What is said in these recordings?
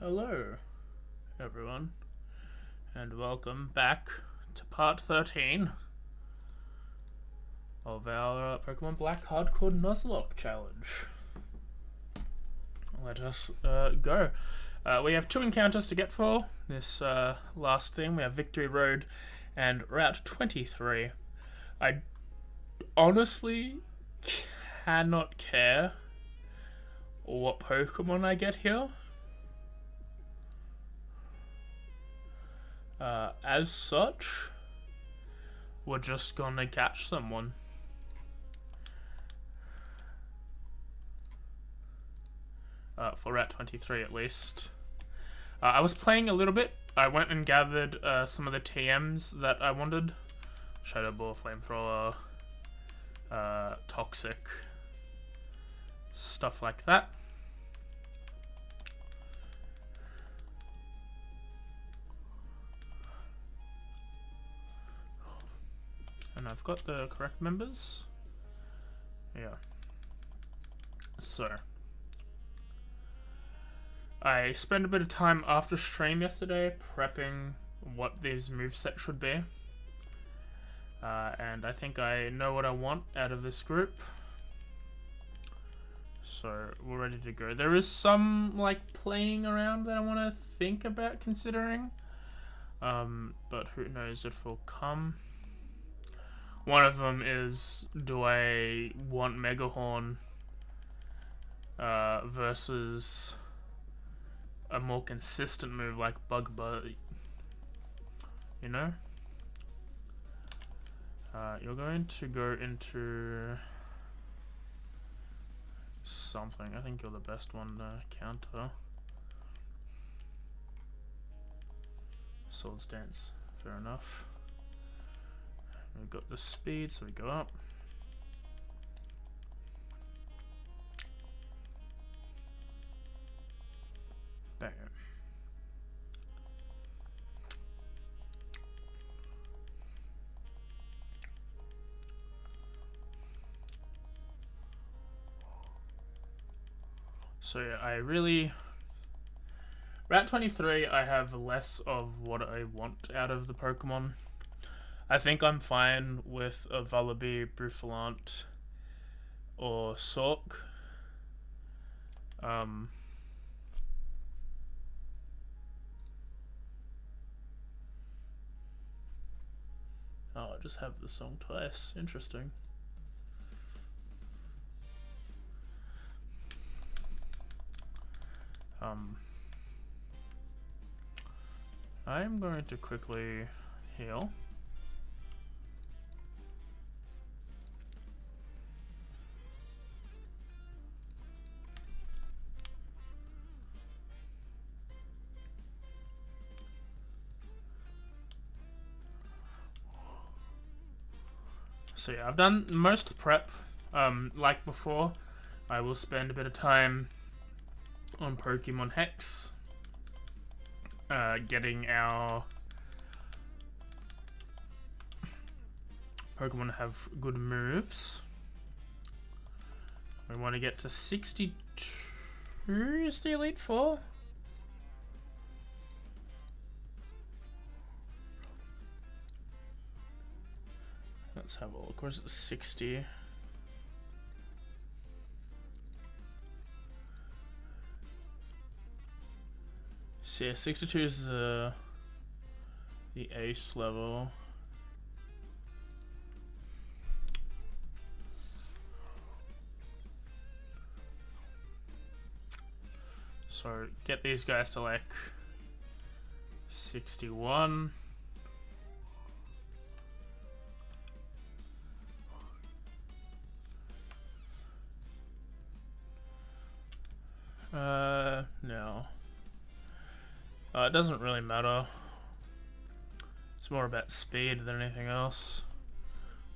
Hello, everyone, and welcome back to part 13 of our Pokemon Black Hardcore Nuzlocke challenge. Let us go. We have 2 encounters to get for this last thing. We have Victory Road and Route 23. I honestly cannot care what Pokemon I get here. As such, we're just gonna catch someone. For Route 23 at least. I was playing a little bit. I went and gathered some of the TMs that I wanted. Shadow Ball, Flamethrower, Toxic, stuff like that. And I've got the correct members. Yeah. So, I spent a bit of time after stream yesterday prepping what these movesets should be. And I think I know what I want out of this group. So, we're ready to go. There is some, like, playing around that I want to think about considering. But who knows if it'll come. One of them is, do I want Megahorn versus a more consistent move like Bug Bite? You know? You're going to go into something. I think you're the best one to counter. Swords Dance, fair enough. We've got the speed, so we go up. Bam. So yeah, Route 23, I have less of what I want out of the Pokemon. I think I'm fine with a Vullaby, Bruffalant, or Sork. Oh, I just have the song twice. Interesting. I'm going to quickly heal. So yeah, I've done most prep. Like before, I will spend a bit of time on Pokemon Hex, getting our Pokemon to have good moves. We want to get to 62 is the Elite Four. Let's have a look. Where's it? 60. So yeah, 62 is the ace level. So get these guys to like 61. No. It doesn't really matter. It's more about speed than anything else.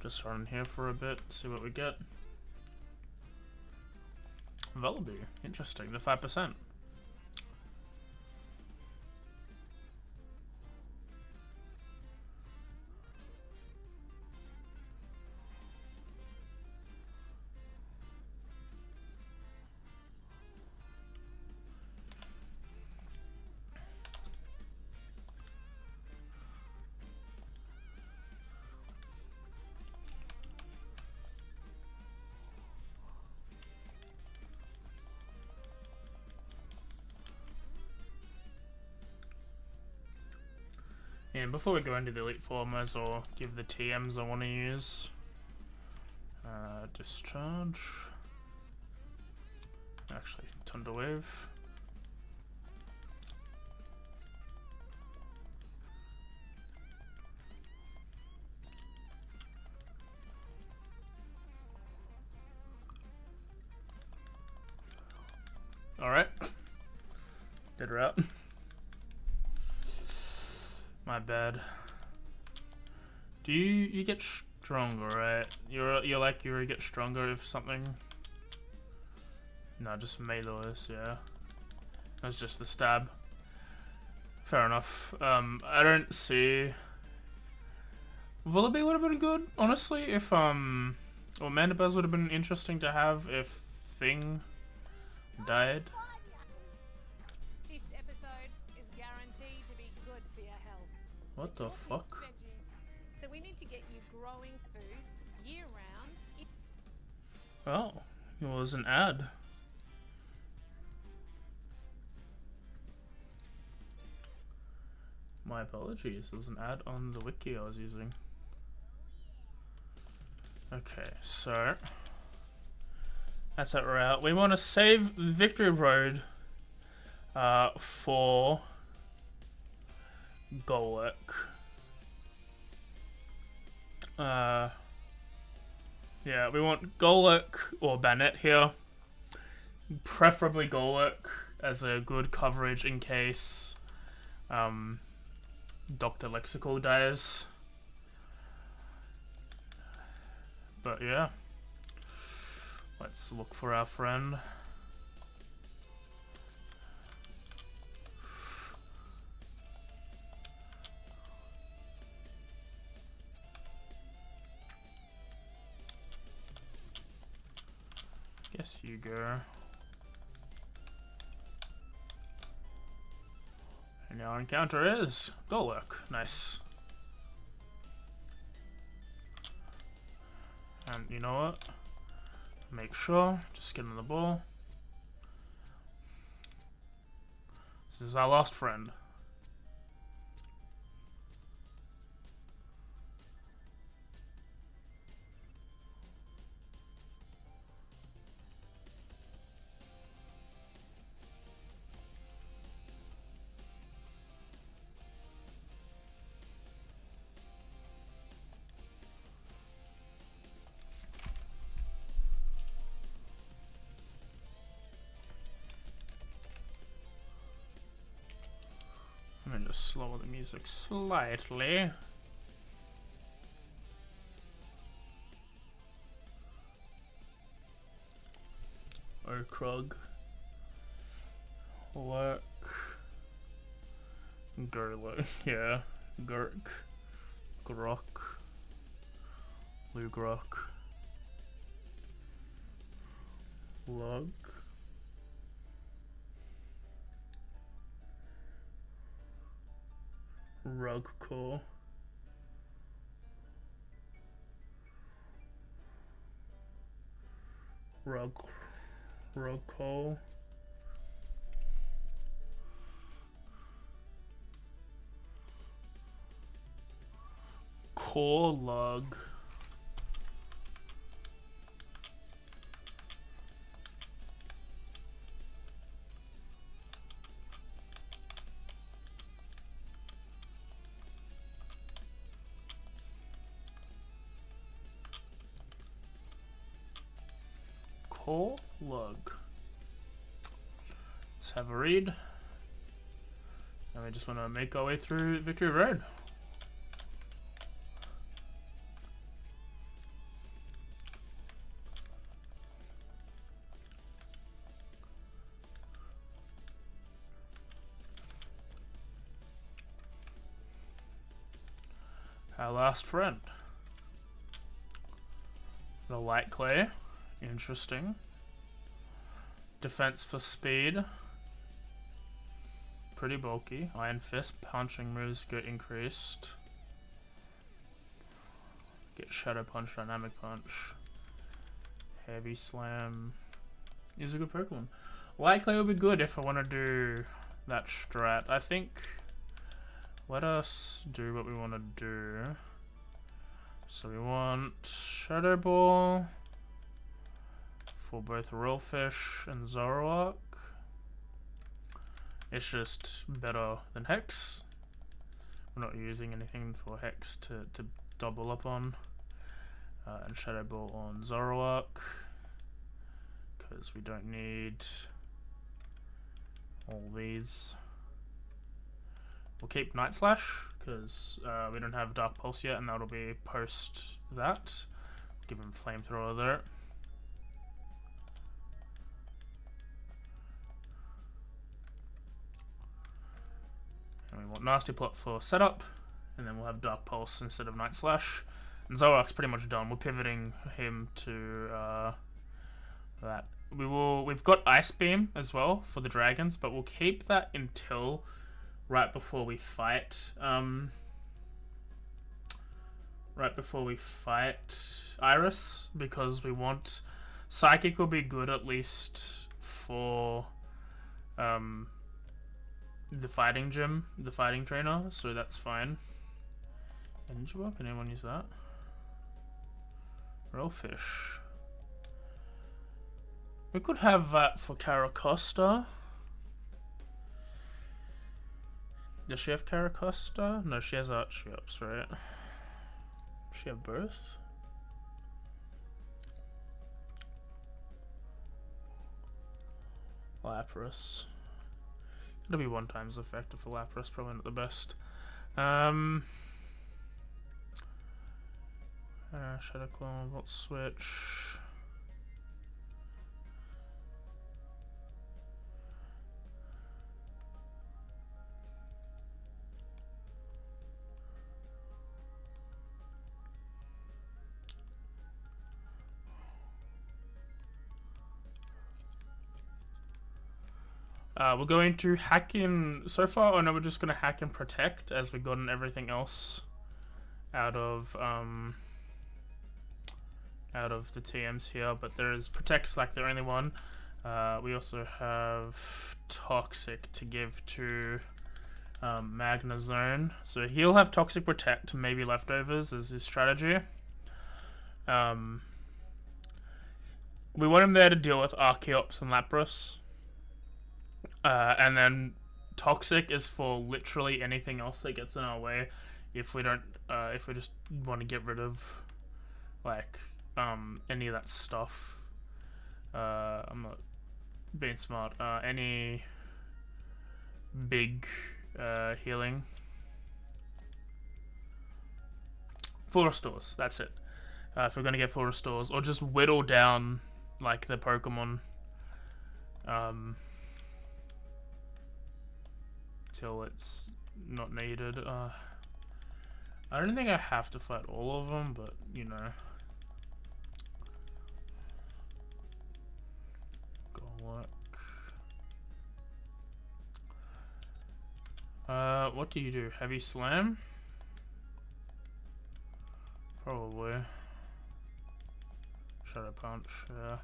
Just run here for a bit, see what we get. Vullaby, interesting, the 5%. And before we go into the elite form, I will give the TMs I want to use. Discharge. Actually, Thunderwave. Alright. Dead her out. My bad. Do you get stronger, right? You're like you get stronger if something. No, just melee, yeah. That's just the stab. Fair enough. I don't see. Vullaby would have been good, honestly. If or Mandibuzz would have been interesting to have if Thing died. This episode is guaranteed to be good for your health. What the fuck? So we need to get you growing food year round. Oh, it was an ad. My apologies, it was an ad on the wiki I was using. Okay, so that's that route. We want to save Victory Road for Golurk. Yeah, we want Golurk or Banette here. Preferably Golurk as a good coverage in case Dr. Lexical dies. But yeah. Let's look for our friend. Guess you go. And our encounter is Golurk. Nice. And you know what? Make sure, just get in the ball. This is our last friend. I'm going to just slower the music slightly. Okrug. Lurk. Gurlurk. Yeah. Gurk. Grok. Lugrok. Lug. Rugcore. Rugcore. Core lug. Core lug. Let's have a read. And we just want to make our way through Victory Road. Our last friend. The Light Clay. Interesting. Defense for speed. Pretty bulky. Iron Fist. Punching moves get increased. Get Shadow Punch, Dynamic Punch. Heavy Slam. Is a good Pokemon. Light Clay would be good if I want to do that strat. I think let us do what we want to do. So we want Shadow Ball for both Royalfish and Zoroark. It's just better than Hex. We're not using anything for Hex to double up on. And Shadow Ball on Zoroark, because we don't need all these. We'll keep Night Slash, because we don't have Dark Pulse yet, and that'll be post that. Give him Flamethrower there. And we want Nasty Plot for setup, and then we'll have Dark Pulse instead of Night Slash. And Zoroark's pretty much done. We're pivoting him to that. We've got Ice Beam as well for the dragons, but we'll keep that until right before we fight. Right before we fight Iris, because we want Psychic will be good at least for the fighting gym, the fighting trainer, so that's fine. Ninja, can anyone use that? Royalfish. We could have that for Caracosta. Does she have Caracosta? No, she has Archeops, right? Does she have both? Lapras. It'll be 1 times effective for Lapras, probably not the best. Shadow Claw, Volt Switch. We're going to hack in. So far, I know we're just going to hack and protect, as we've gotten everything else out of the TMs here. But there is protect's like the only one. We also have Toxic to give to Magnezone, so he'll have Toxic Protect, maybe Leftovers as his strategy. We want him there to deal with Archeops and Lapras. And then Toxic is for literally anything else that gets in our way. If we don't, if we just want to get rid of like any of that stuff. I'm not being smart. Any big healing. Full restores. That's it. If we're gonna get full restores, or just whittle down like the Pokemon. Till it's not needed. I don't think I have to fight all of them, but you know. Golurk. What do you do? Heavy Slam? Probably. Shadow Punch, yeah.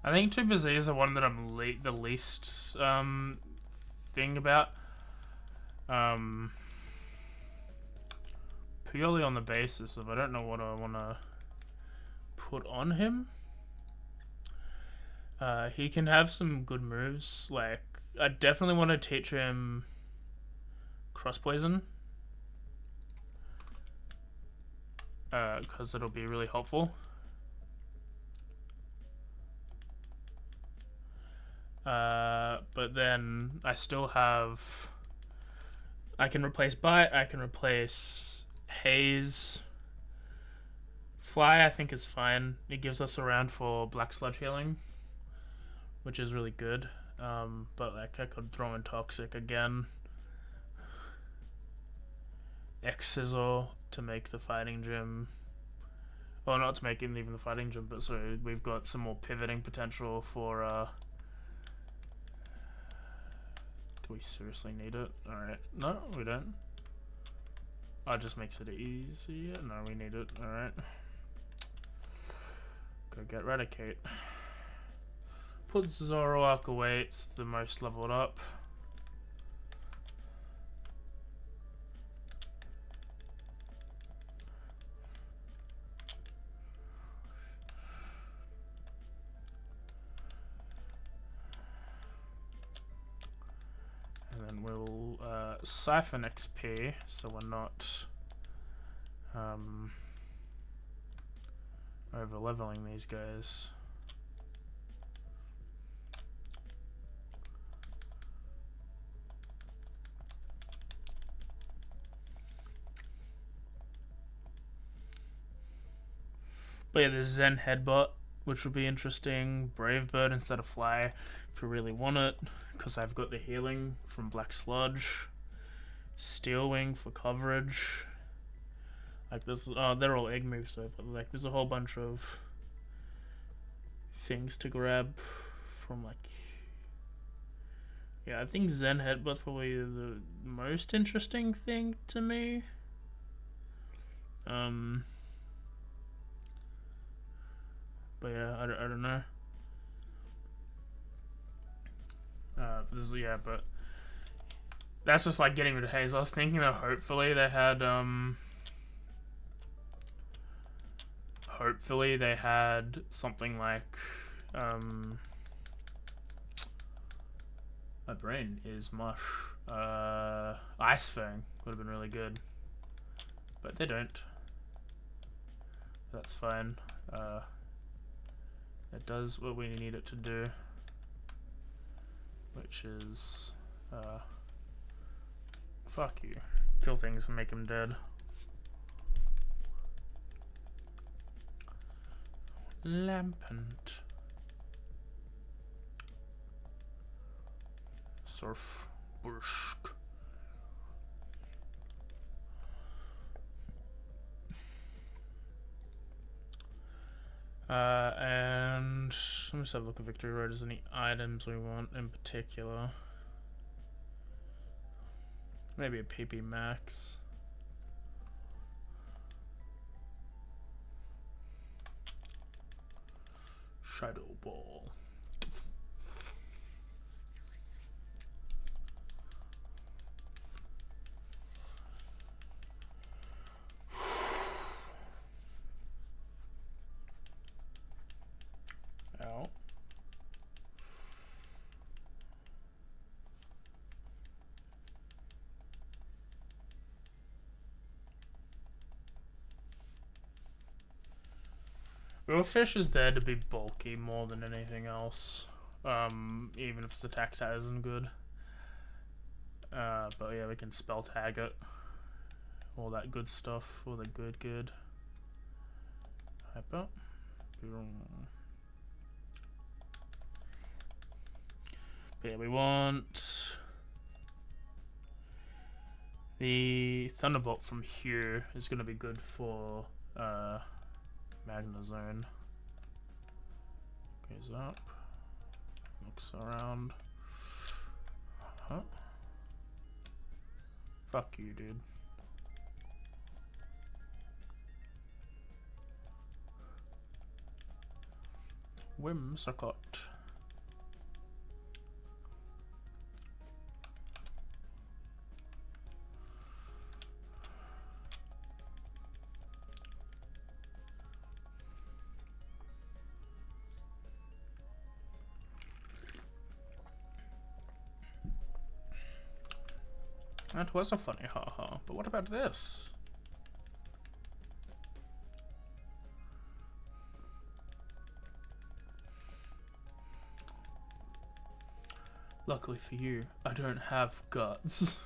I think 2BZ is the one that I'm the least thing about. Purely on the basis of I don't know what I want to put on him. He can have some good moves. Like I definitely want to teach him Cross Poison, because it'll be really helpful. But then I still have. I can replace Bite. I can replace Haze. Fly, I think, is fine. It gives us a round for Black Sludge healing, which is really good. But like I could throw in Toxic again. X-Scissor to make the fighting gym. Well, not to make it even the fighting gym, but so we've got some more pivoting potential for. Do we seriously need it? Alright. No, we don't. Oh, it just makes it easier. No, we need it. Alright. Go get Eradicate. put Zoroark away. It's the most leveled up. And then we'll siphon XP, so we're not over leveling these guys. But yeah, there's Zen Headbutt, which would be interesting. Brave Bird instead of Fly, if you really want it, because I've got the healing from Black Sludge. Steel Wing for coverage. Like this, they're all egg moves though, but like there's a whole bunch of things to grab from like. Yeah, I think Zen Headbutt's probably the most interesting thing to me. But yeah, I don't know. But that's just like getting rid of Haze. I was thinking that hopefully they had something like my brain is mush. Ice Fang would have been really good, but they don't. That's fine. It does what we need it to do, which is fuck you. Kill things and make them dead. Lampant. Surf. Bursk. And let me just have a look at Victory Road. Is there any items we want in particular? Maybe a PP Max. Shadow Ball. Out. Fish is there to be bulky more than anything else. Even if its attack stat isn't good. But yeah, we can spell tag it. All that good stuff. All the good. Hyper. But yeah, we want the Thunderbolt from here is going to be good for Magnezone. Goes up, looks around. Huh? Fuck you, dude. Whimsicott. That was a funny haha, but what about this? Luckily for you, I don't have guts.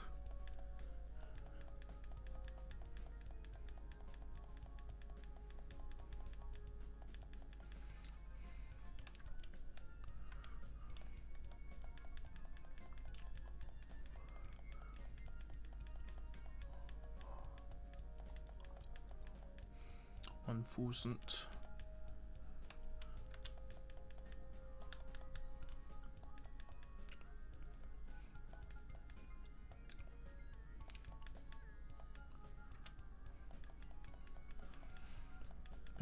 Unfortunate.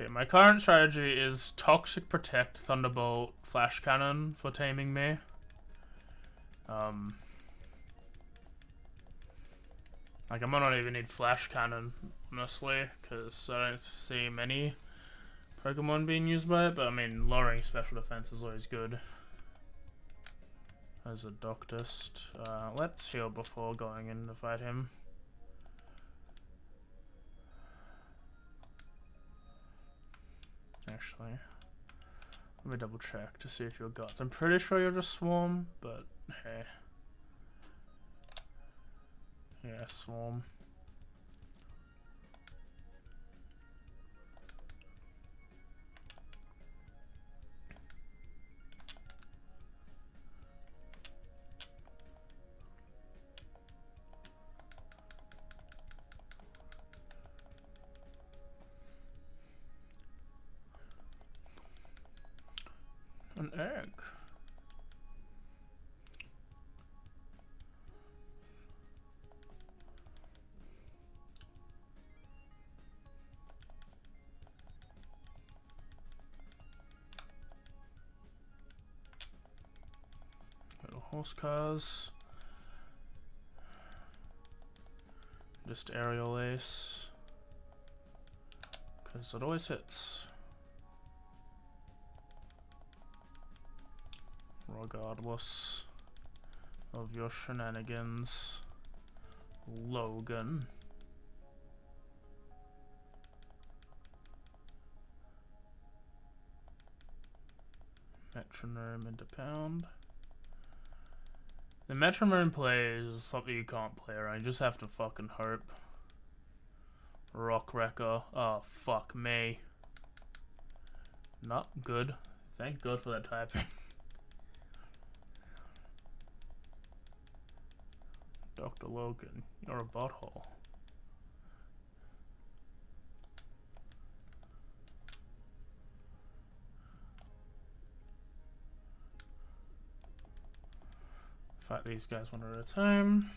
Okay, my current strategy is Toxic Protect, Thunderbolt, Flash Cannon for taming me. Like, I might not even need Flash Cannon, honestly, because I don't see many Pokemon being used by it, but I mean, lowering special defense is always good. As a Doctist. Let's heal before going in to fight him. Actually, let me double check to see if you're guts. I'm pretty sure you're just Swarm, but hey. Yeah, Swarm. An egg. Little horse cars. Just aerial ace. Because it always hits. Regardless of your shenanigans, Logan. Metronome into pound. The metronome play is something you can't play around, you just have to fucking hope. Rock Wrecker. Oh, fuck me. Not good. Thank God for that typing. Dr. Logan, you're a butthole. Fight these guys one at a time.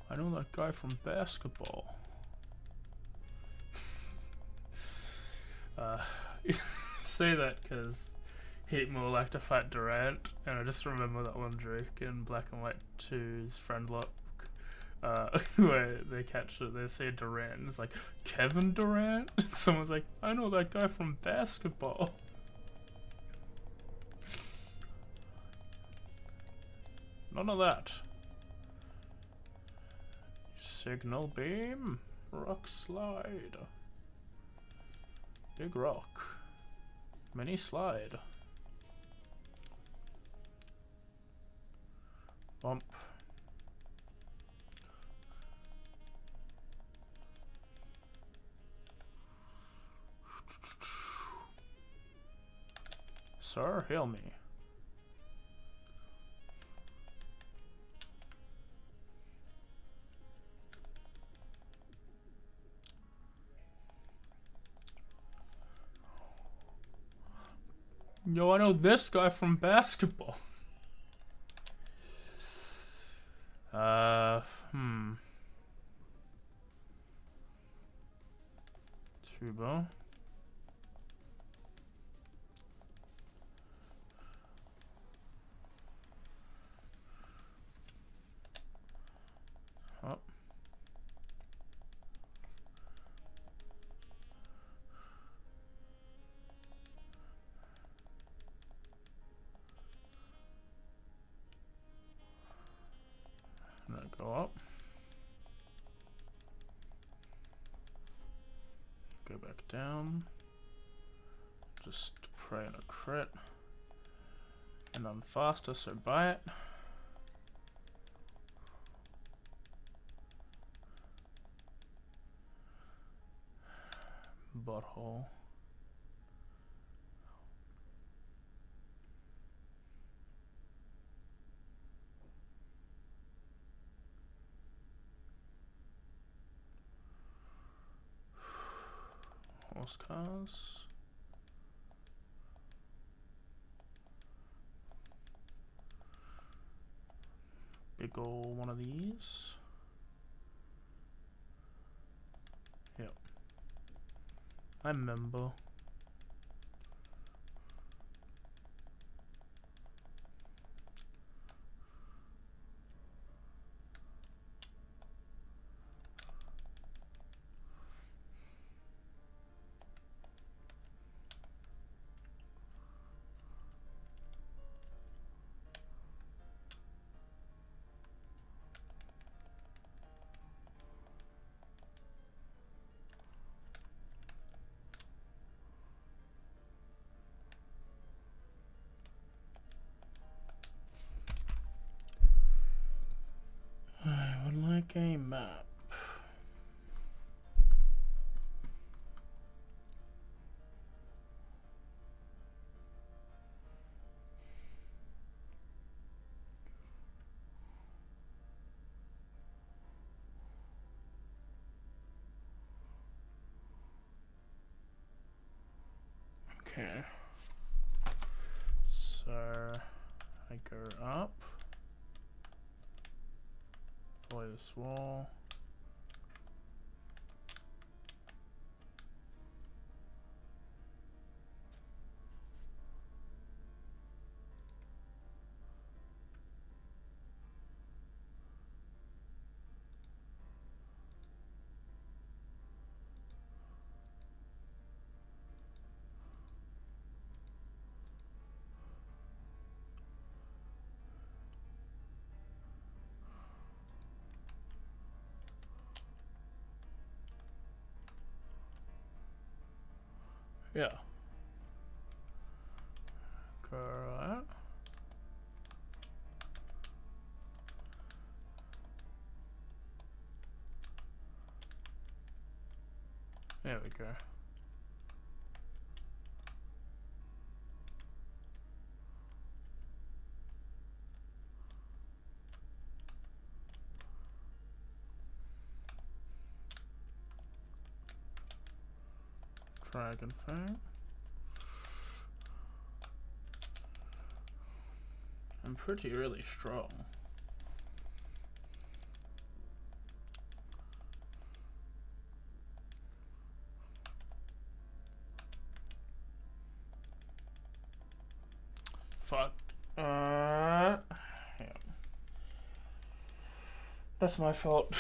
I know that guy from basketball. Say that because Heatmore like to fight Durant, and I just remember that one joke in Black and White 2's Friend Lock, where they catch it, they say Durant, and it's like, Kevin Durant? And someone's like, I know that guy from basketball. None of that. Signal beam. Rock slide. Big rock. Mini slide. Bump. Sir, heal me. Yo, I know this guy from basketball. Tubo. Up. Go up. Go back down. Just pray on a crit. And I'm faster, so buy it. Butthole. Horse cars. Big wiggle one of these. Yep. I remember. I would like a map. Okay. So I go up. Follow this wall. Yeah. Go right. There we go. Dragon Fang. I'm really strong. Fuck. Yeah. That's my fault.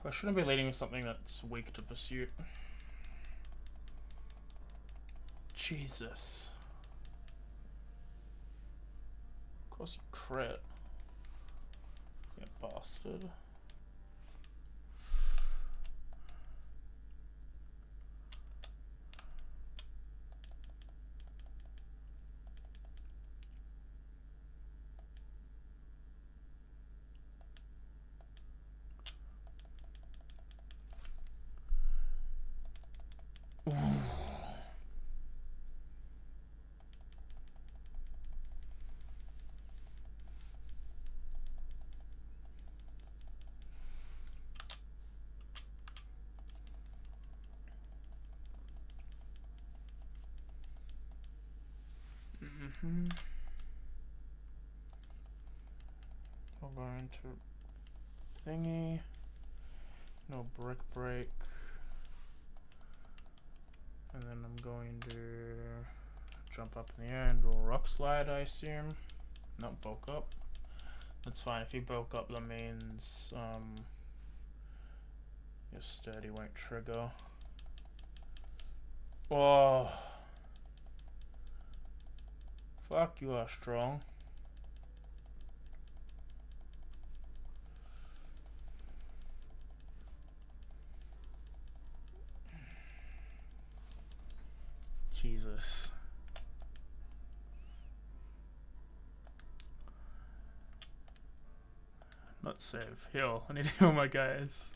I shouldn't be leading with something that's weak to pursuit. Jesus. Of course you crit. You bastard. We'll go into thingy. No brick break. And then I'm going to jump up in the air and do a rock slide, I assume. Not bulk up. That's fine. If you bulk up, that means your sturdy won't trigger. Oh. Fuck, you are strong. Jesus. Not save. Heal. I need to heal my guys.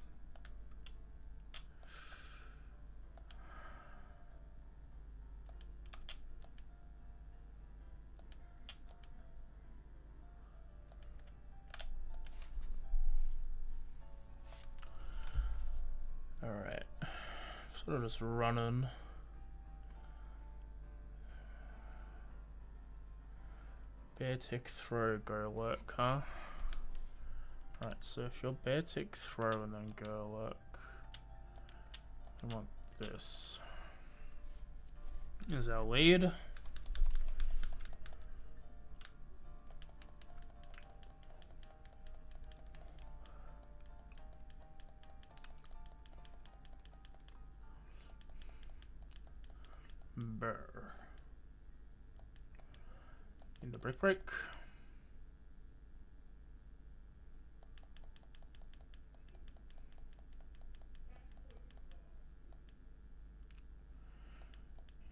Alright. Sort of just running. Bear tick throw, go lurk, huh? Right, so if you're bear tick throw and then go lurk, we want this. Is our lead. Brr. Into break break.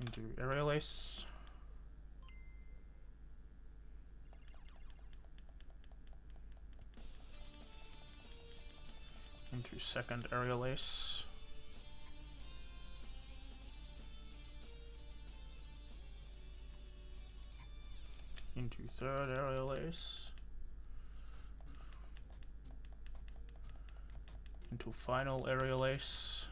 Into aerial ace. Into second aerial ace. Into third aerial ace. Into final aerial ace.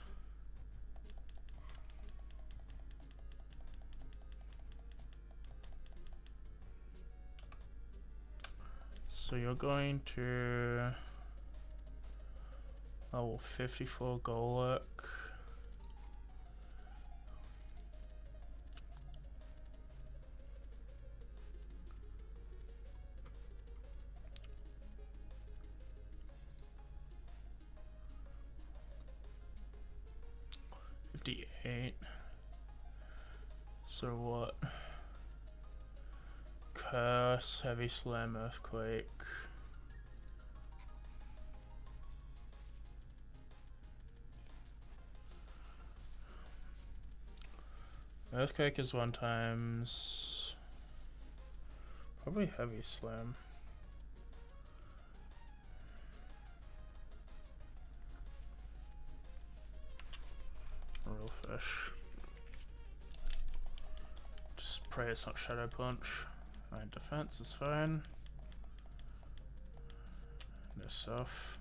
So you're going to level 54 Golurk. So what? Curse, heavy slam, earthquake. Earthquake is 1 times. Probably heavy slam. Real fish. Just pray it's not shadow punch. Alright, defense is fine. No stuff.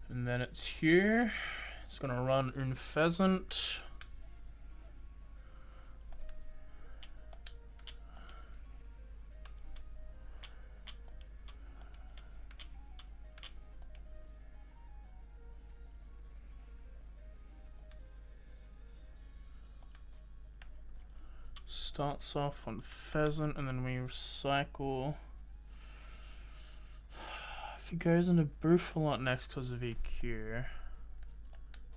And then it's here. It's gonna run Un Pheasant. Starts off on Pheasant and then we recycle. If he goes into Brufalot next because of EQ,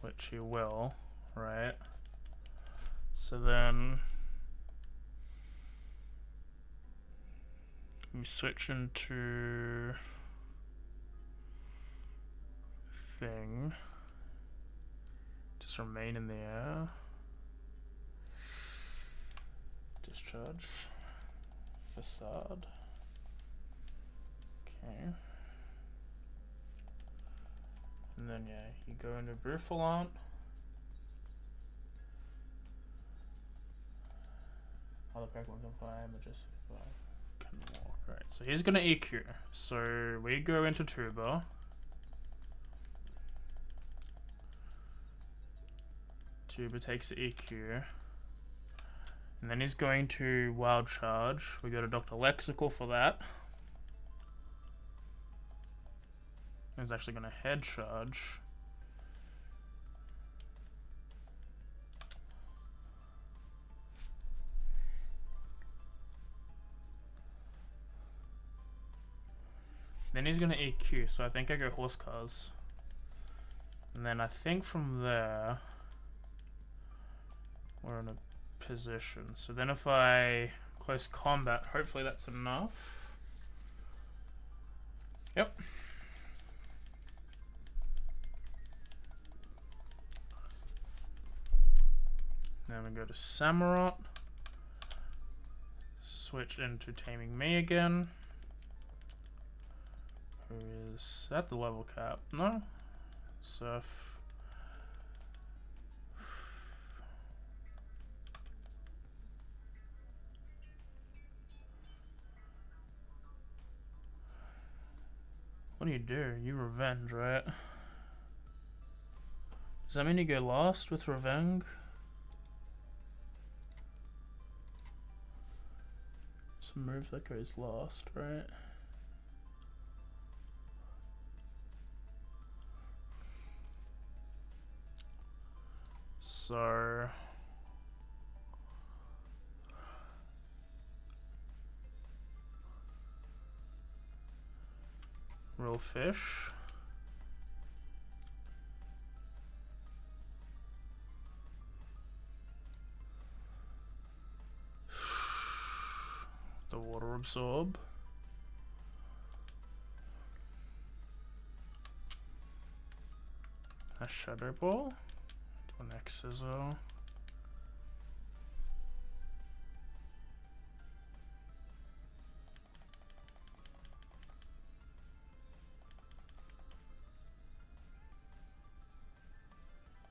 which he will, right? So then we switch into thing. Just remain in the air. Discharge. Facade. Okay. And then, yeah, you go into Brufalot. Other Pokemon can fly, Majestic can walk. Right, so he's gonna EQ. So we go into Tuba. Tuba takes the EQ. And then he's going to Wild Charge. We go to Dr. Lexical for that. He's actually going to Head Charge. Then he's going to EQ, so I think I go Horse Cars. And then I think from there, we're in a position. So then if I close combat, hopefully that's enough. Yep. Then we go to Samurott. Switch into Taming Me again. Who is at the level cap? No. Surf. What do? You revenge, right? Does that mean you go last with revenge? It's a move that goes last, right? So real fish. The water absorb. A shadow ball. Do an X scissor.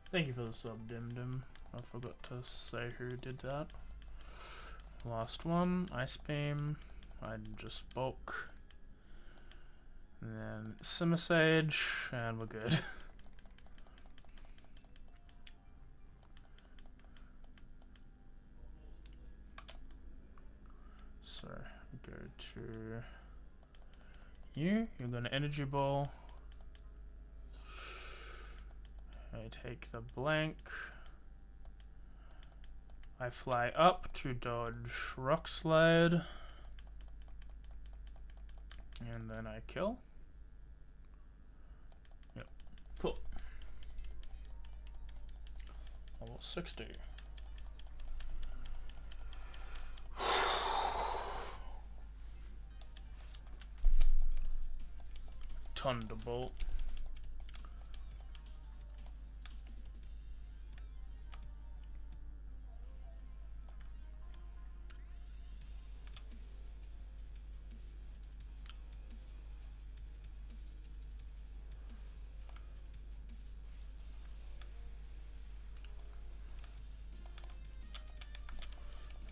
Thank you for the sub, Dim Dim. I forgot to say who did that. Last one, Ice Beam. I just bulk. And then Simmer Sage, and we're good. So, go to you. You're gonna Energy Ball. I take the blank. I fly up to dodge Rock Slide. And then I kill. Yep. Cool. Level 60. Thunderbolt.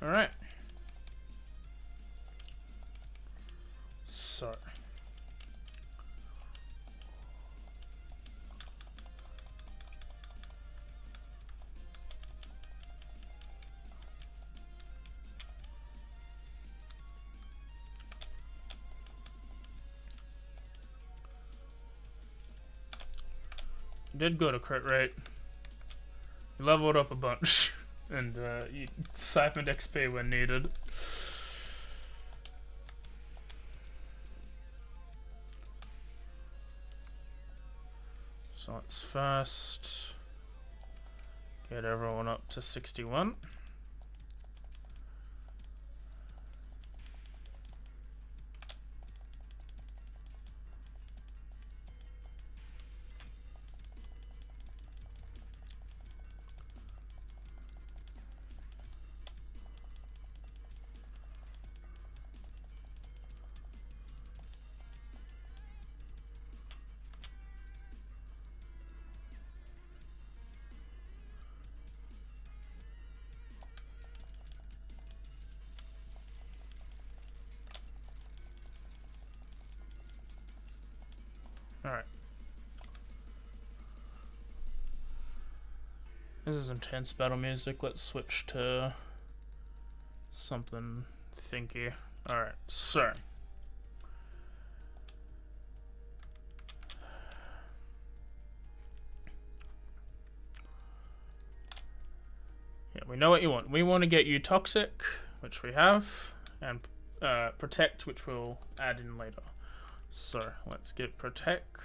All right. So. You did go to crit rate. You leveled up a bunch. And you siphoned XP when needed. So let's first get everyone up to 61. Alright. This is intense battle music. Let's switch to something thinky. Alright, so. Yeah, we know what you want. We want to get you Toxic, which we have, and Protect, which we'll add in later. So, let's get Protect.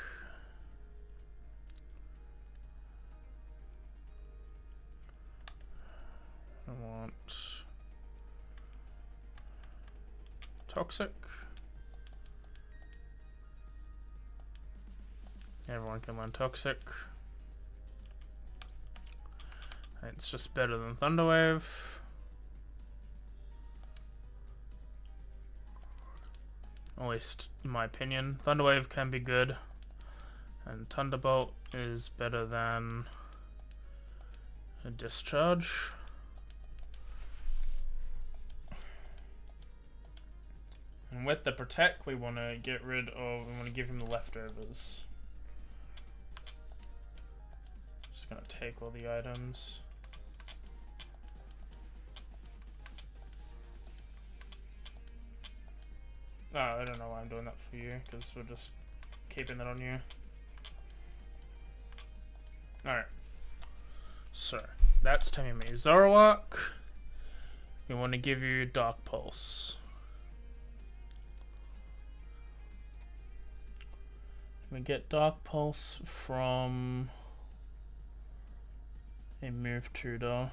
I want Toxic. Everyone can learn Toxic. It's just better than Thunderwave. at least in my opinion. Thunderwave can be good, and Thunderbolt is better than a Discharge. And with the Protect, we want to get rid of, we want to give him the leftovers. Just gonna take all the items. Oh, I don't know why I'm doing that for you, because we're just keeping that on you. Alright. So, that's telling me Zoroark. We want to give you Dark Pulse. We get Dark Pulse from a move tutor.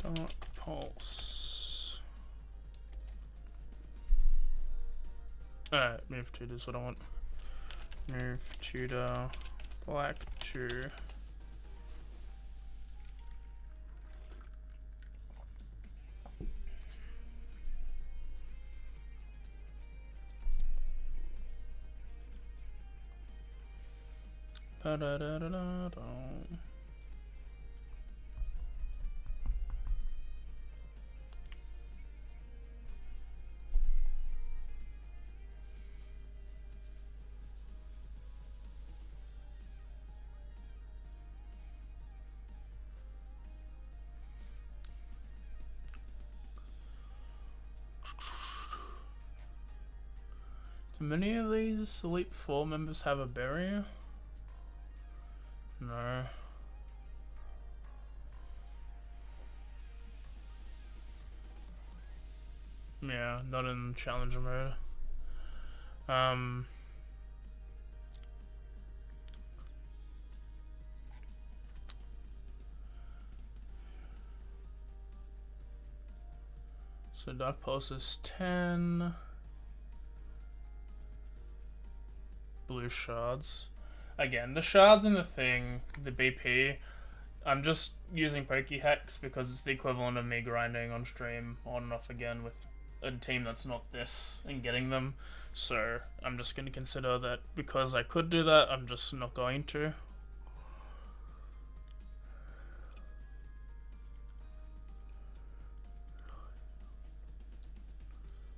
Dark Pulse. Alright, move tutor is what I want. Move tutor, black 2. Ba-da-da-da-da-da. Do many of these Elite Four members have a barrier? No. Yeah, not in Challenger mode. So Dark Pulse is 10. Blue shards. Again, the shards in the thing, the BP, I'm just using Pokehex because it's the equivalent of me grinding on stream on and off again with a team that's not this and getting them. So I'm just going to consider that because I could do that, I'm just not going to.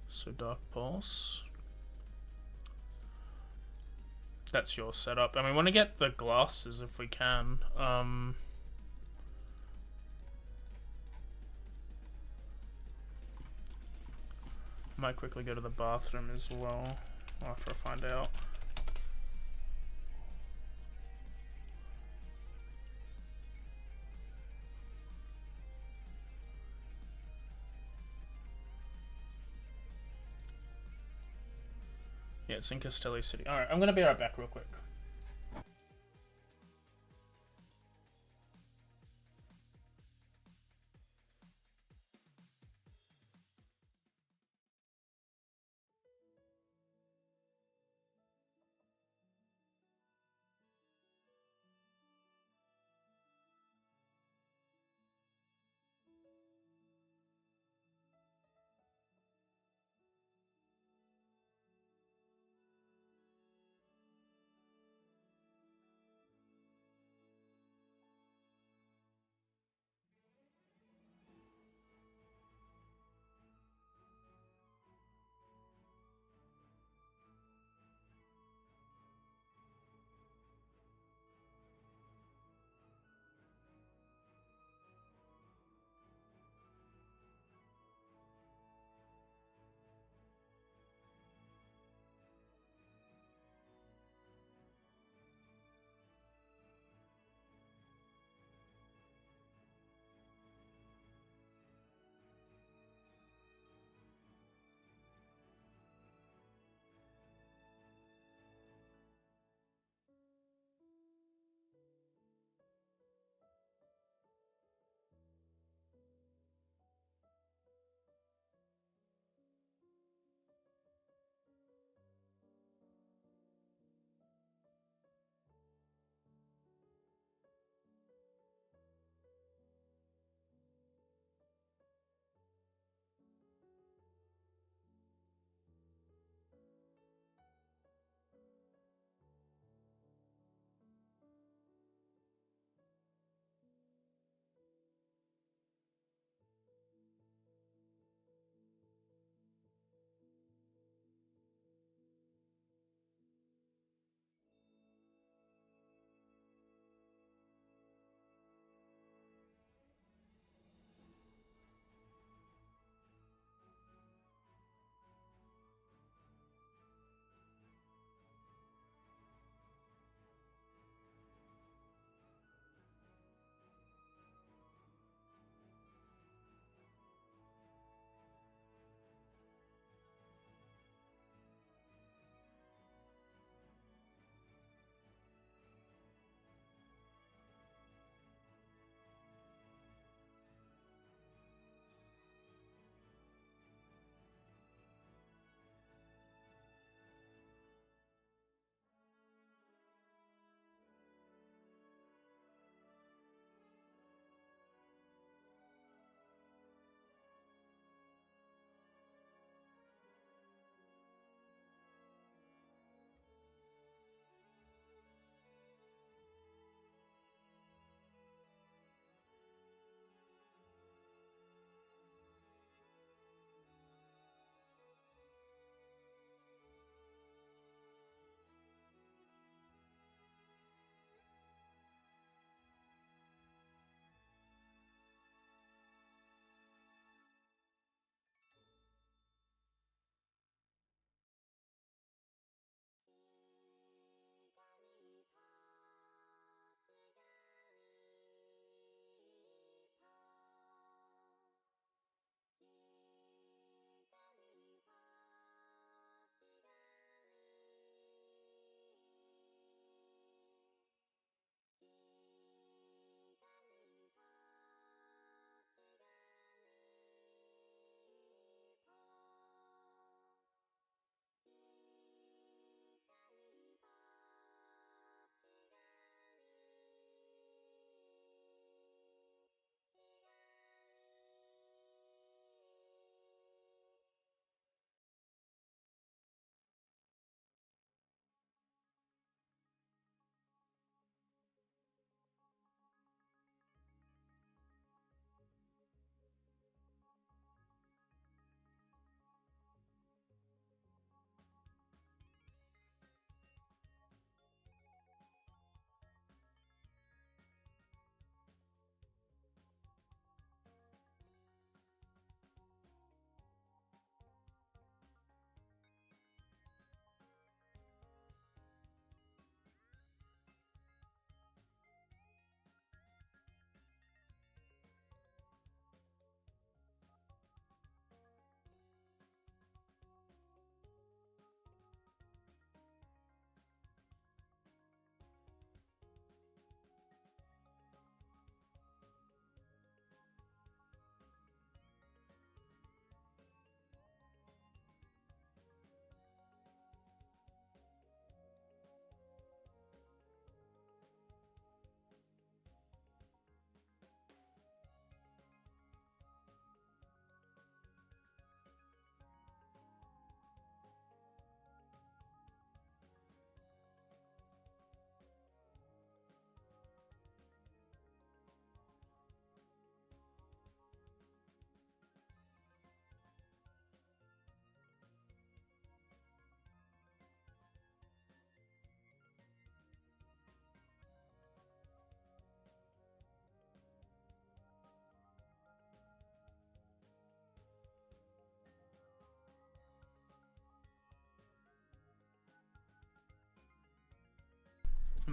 So Dark Pulse. That's your setup. And we want to get the glasses if we can. Might quickly go to the bathroom as well after I find out. Yeah, it's in Castelli City. Alright, I'm gonna be right back real quick.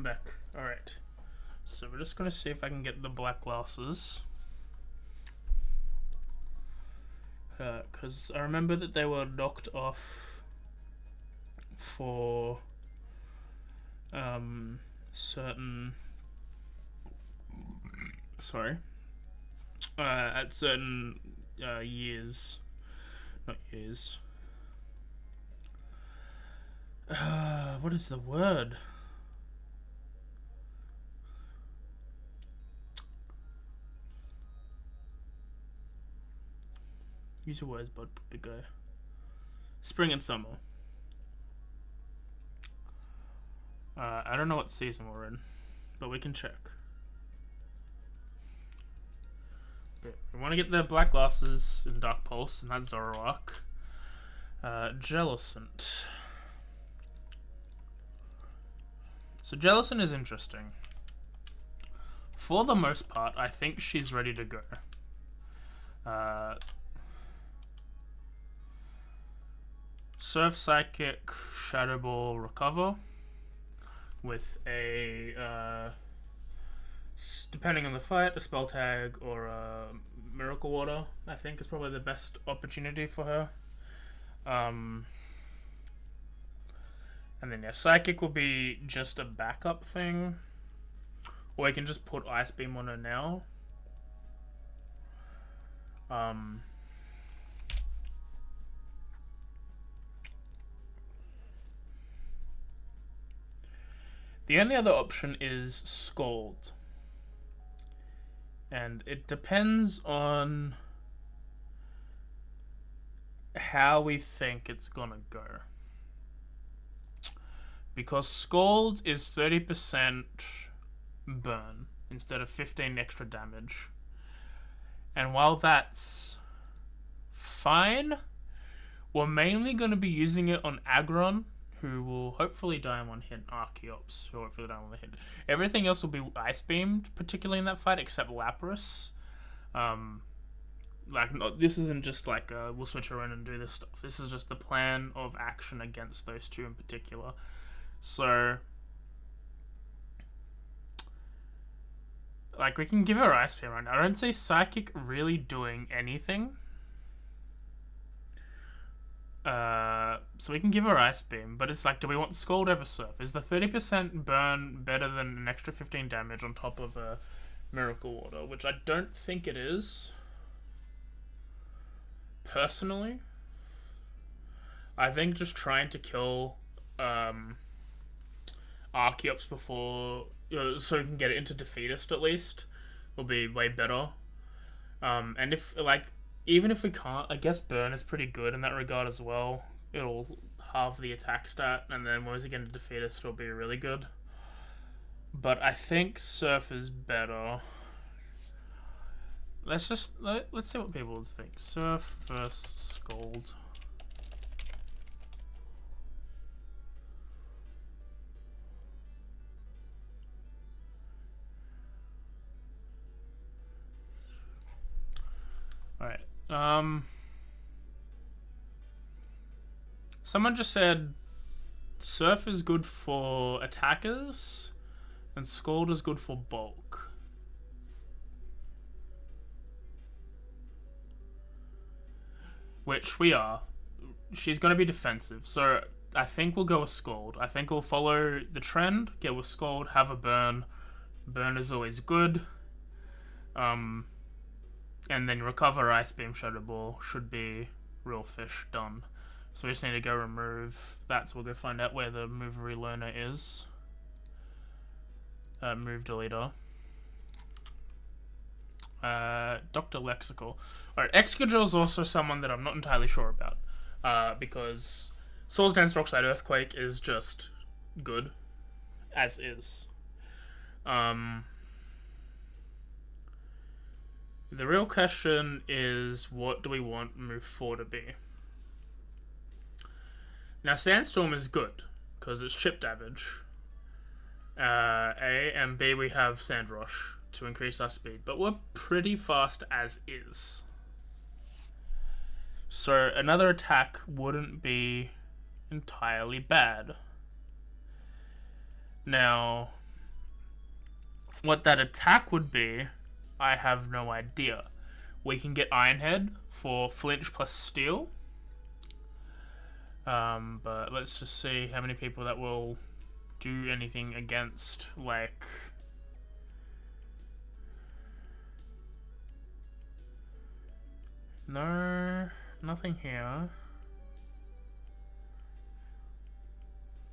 back. Alright. So we're just going to see if I can get the black glasses. Because I remember that they were knocked off for certain... Sorry. At certain years. Not years. What is the word? Use your words, bud, big guy. Spring and summer. I don't know what season we're in, but we can check. We want to get the black glasses in Dark Pulse, and that's Zoroark. Jellicent. So Jellicent is interesting. For the most part, I think she's ready to go. Surf, Psychic, Shadow Ball, Recover. With a, depending on the fight, a Spell Tag or a Miracle Water, I think is probably the best opportunity for her. And then yeah, Psychic will be just a backup thing. Or we can just put Ice Beam on her now. The only other option is Scald. And it depends on how we think it's gonna go. Because Scald is 30% burn instead of 15 extra damage. And while that's fine, we're mainly going to be using it on Aggron, who will hopefully die in one hit, Archeops, who will hopefully die in one hit. Everything else will be Ice Beamed, particularly in that fight, except Lapras. This isn't just like, we'll switch around and do this stuff. This is just the plan of action against those two in particular. So, like, we can give her Ice Beam right now. I don't see Psychic really doing anything. So we can give her Ice Beam, but it's like, do we want Scald over Surf? Is the 30% burn better than an extra 15 damage on top of a Miracle Water? Which I don't think it is. Personally. I think just trying to kill Archeops before, so we can get it into Defeatist at least, will be way better. And if, like, even if we can't, I guess Burn is pretty good in that regard as well. It'll halve the attack stat, and then once you get into Defeatist, it'll be really good. But I think Surf is better. Let's see what people would think. Surf versus Scald. Alright. Someone just said Surf is good for attackers and Scald is good for bulk. Which we are. She's going to be defensive, so I think we'll go with Scald. I think we'll follow the trend, get with Scald, have a Burn. Burn is always good. And then Recover, Ice Beam, Shadow Ball should be real fish done. So we just need to go remove that, so we'll go find out where the move relearner is. Move deleter. Dr. Lexical. Alright, Excadrill is also someone that I'm not entirely sure about. Because Swords Dance Rockside Earthquake is just good. As is. The real question is, what do we want move 4 to be? Now, Sandstorm is good, because it's chip damage. A, and B, we have Sand Rush to increase our speed, but we're pretty fast as is. So, another attack wouldn't be entirely bad. Now, What that attack would be, I have no idea. We can get Ironhead for flinch plus steel. But let's just see how many people that will do anything against, like... No, nothing here.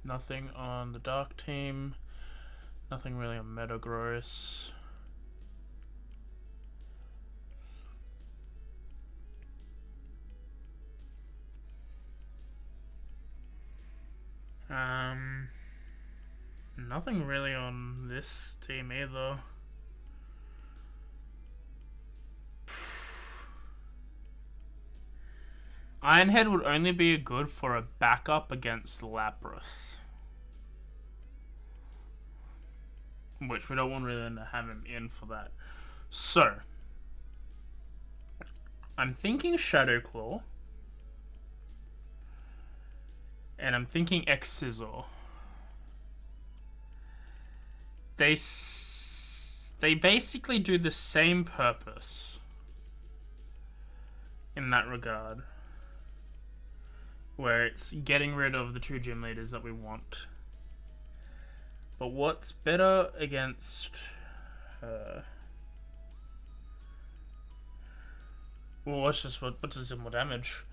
Nothing on the dark team. Nothing really on Metagross. Nothing really on this team either. Ironhead would only be good for a backup against Lapras. Which we don't want really to have him in for that. So, I'm thinking Shadow Claw. And I'm thinking X-Scissor. They basically do the same purpose in that regard, where it's getting rid of the 2 gym leaders that we want. But what's better against well, what does more damage?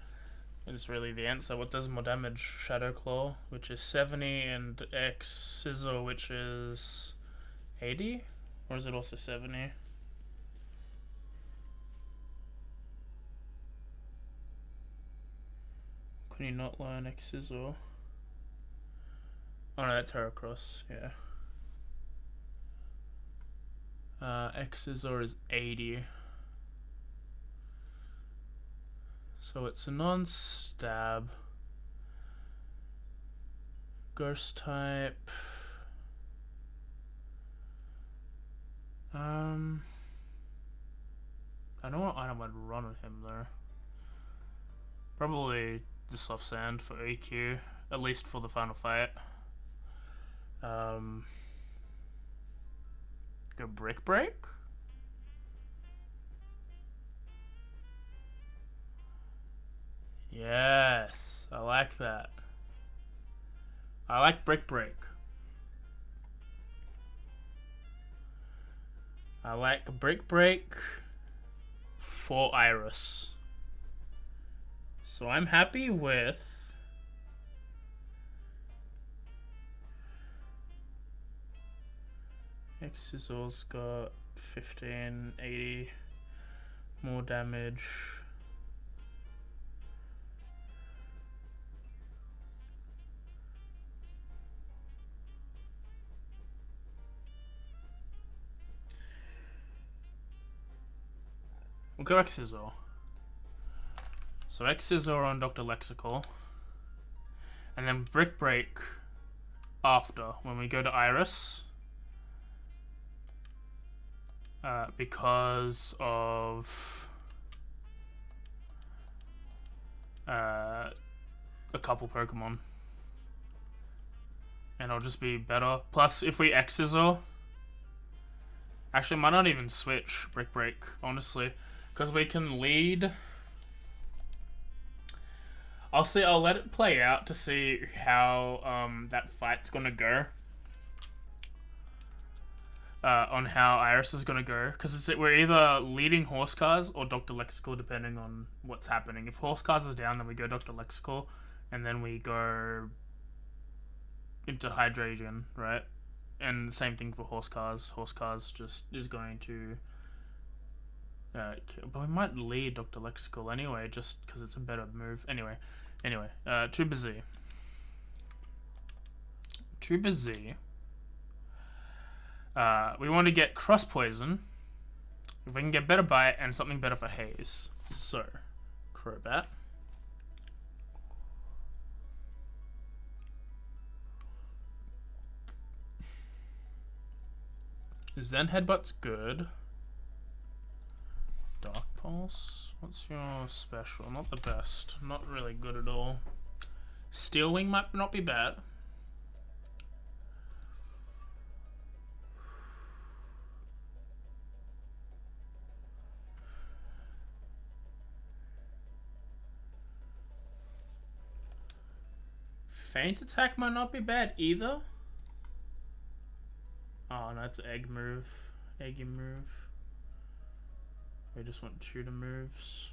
Is really the answer. What does more damage? Shadow Claw, which is 70, and X Scissor, which is 80? Or is it also 70? Can you not learn X Scissor? Oh no, that's Heracross, yeah. X Scissor is 80. So it's a non-stab. Ghost type. I don't know what item I'd run on him though. Probably the soft sand for EQ, at least for the final fight. Go Brick Break. Yes, I like that. I like Brick Break. I like Brick Break for Iris. So I'm happy with X-Scissor's got 1580 more damage. We'll go X-Scissor. So X-Scissor on Dr. Lexical. And then Brick Break after, when we go to Iris. Because of a couple Pokemon. And it'll just be better. Plus, if we X-Scissor... Actually, might not even switch Brick Break, honestly. Because we can lead... I'll let it play out to see how that fight's gonna go. On how Iris is gonna go. Because we're either leading Horse Cars or Dr. Lexical, depending on what's happening. If Horse Cars is down, then we go Dr. Lexical. And then we go into Hydreigon, right? And the same thing for Horse Cars. Horse Cars just is going to... but we might lead Dr. Lexical anyway, just because it's a better move. Anyway, Tuba Z. Tuba Z. We want to get Cross Poison. If we can get Better Bite and something better for Haze. So, Crobat. Zen Headbutt's good. Dark Pulse. What's your special? Not the best. Not really good at all. Steel Wing might not be bad. Feint attack might not be bad either. Oh, no, it's egg move. Eggy move. We just want tutor moves.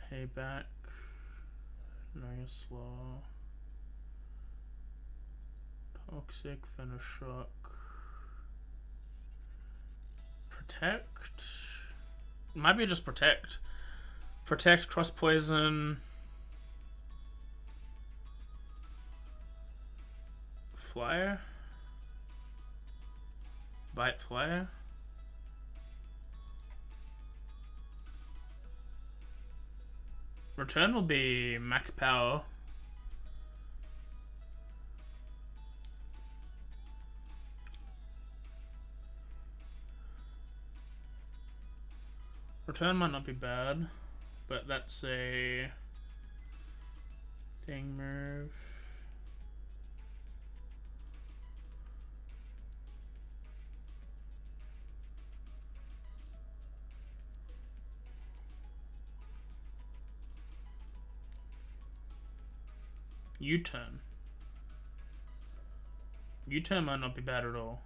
Payback. No, you're slow. Toxic, finish shock. Protect. Might be just protect. Protect, cross poison. Flyer. Bite flyer. Return will be max power. Return might not be bad, but that's a thing move. U-turn. U-turn might not be bad at all.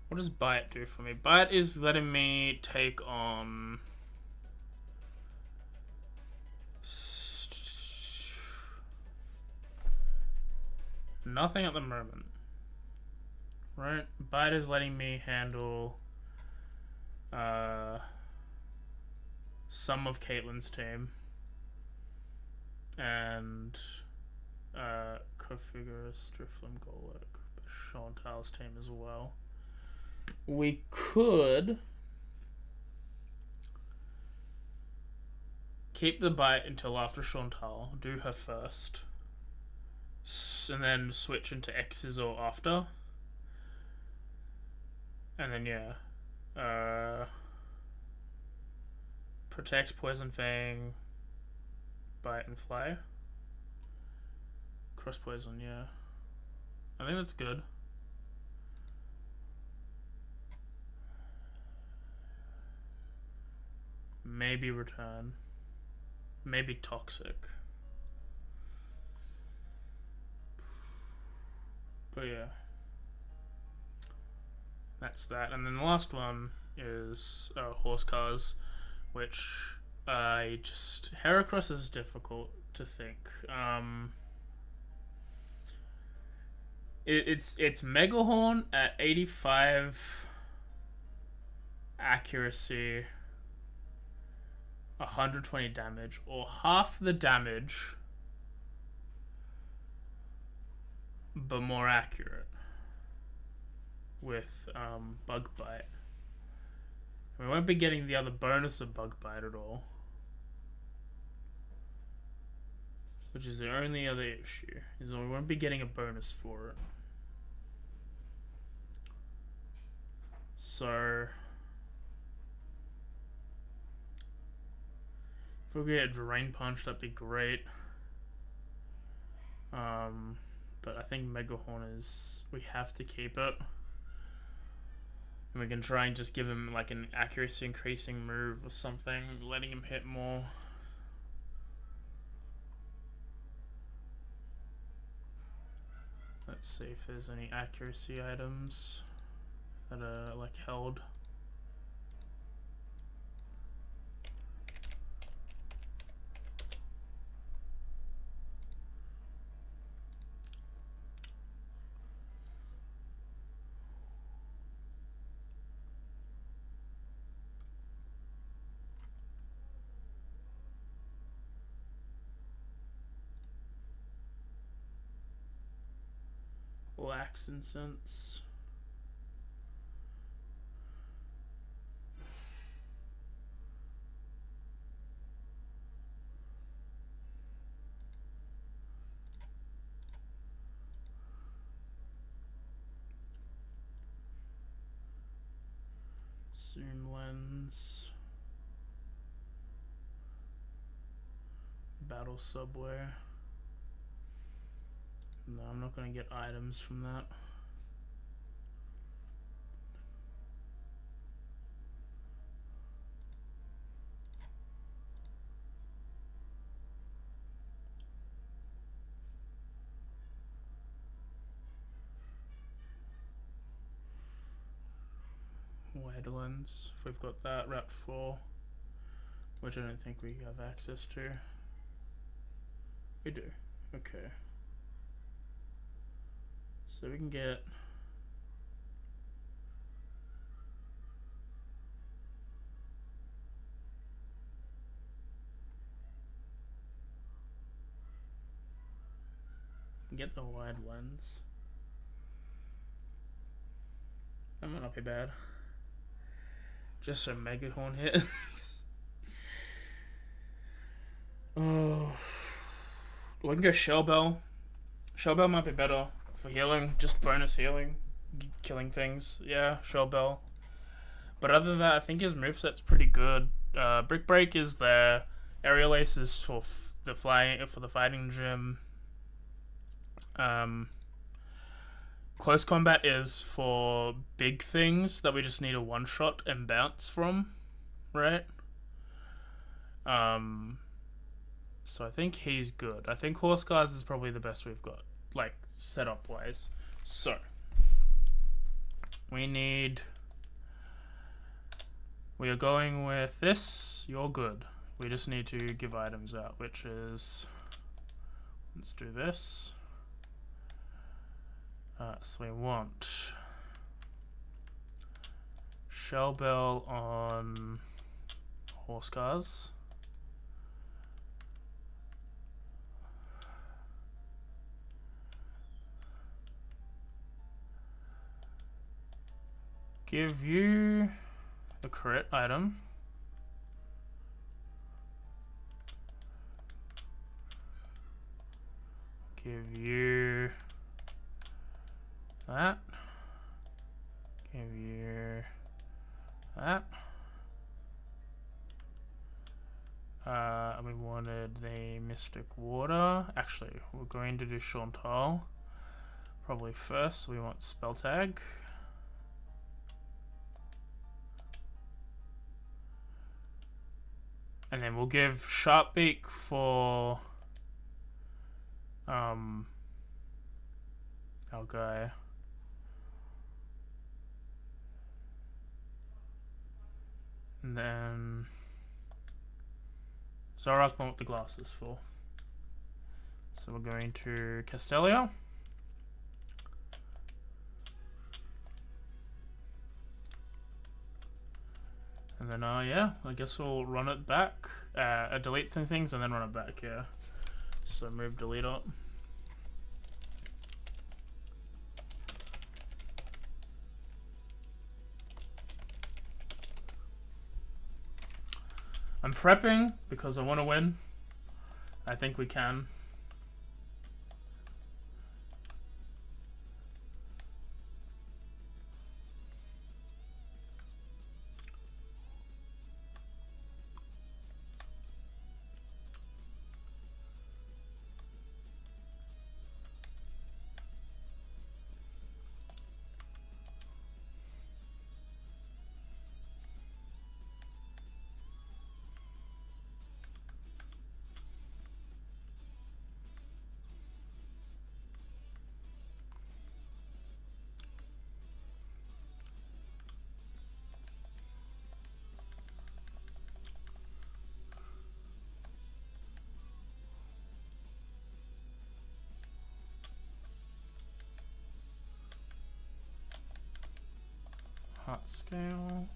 What does Bite do for me? Bite is letting me take on... nothing at the moment. Right? Bite is letting me handle... some of Caitlyn's team. And... Configure Striflim Golek. Chantal's team as well. We could keep the bite until after Chantal, do her first, and then switch into X's or after, and then yeah, protect, poison fang, bite and fly, cross poison. Yeah, I think that's good. Maybe return. Maybe toxic. But yeah. That's that. And then the last one is horse cars, which I just... Heracross is difficult to think. It's Megahorn at 85 accuracy, 120 damage, or half the damage but more accurate with Bug Bite. We won't be getting the other bonus of Bug Bite at all, which is the only other issue, is that we won't be getting a bonus for it. So if we get Drain Punch, that'd be great. But I think Megahorn is... we have to keep it. And we can try and just give him like an accuracy increasing move or something, letting him hit more. Let's see if there's any accuracy items that are like held. Wax Incense. Soon Lens. Battle Subway. No, I'm not going to get items from that. Headlands, if we've got that. Route 4, which I don't think we have access to. We do. Okay. So we can get... get the wide lens. That might not be bad. Just so Megahorn hits. Oh, we can go Shell Bell. Shell Bell might be better for healing, just bonus healing, killing things. Yeah, Shell Bell. But other than that, I think his moveset's pretty good. Brick Break is there. Aerial Ace is for the fighting gym. Close Combat is for big things that we just need a one shot and bounce from, right? So I think he's good. I think Horse Guards is probably the best we've got, like, setup wise. So we are going with this. You're good. We just need to give items out, which is, let's do this. So we want Shell Bell on Horse Cars. Give you a crit item. Give you that. Give you that. We wanted the Mystic Water. Actually, we're going to do Chantal probably first. So we want Spell Tag. And then we'll give Sharp Beak for our guy. And then Zorak want the glasses for. So we're going to Castelia. And then yeah, I guess we'll run it back. Delete some things and then run it back, yeah. So move delete up. I'm prepping because I want to win. I think we can. Hot scale.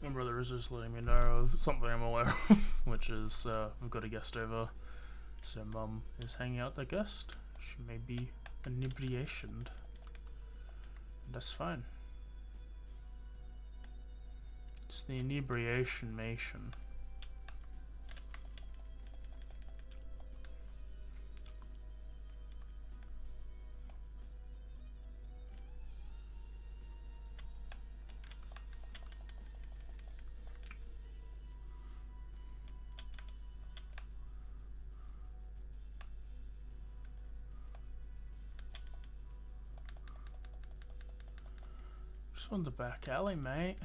my brother is just letting me know of something I'm aware of, which is we've got a guest over. So Mum is hanging out with the guest. She may be inebriationed. That's fine. It's the inebriation-mation. Just on the back alley, mate.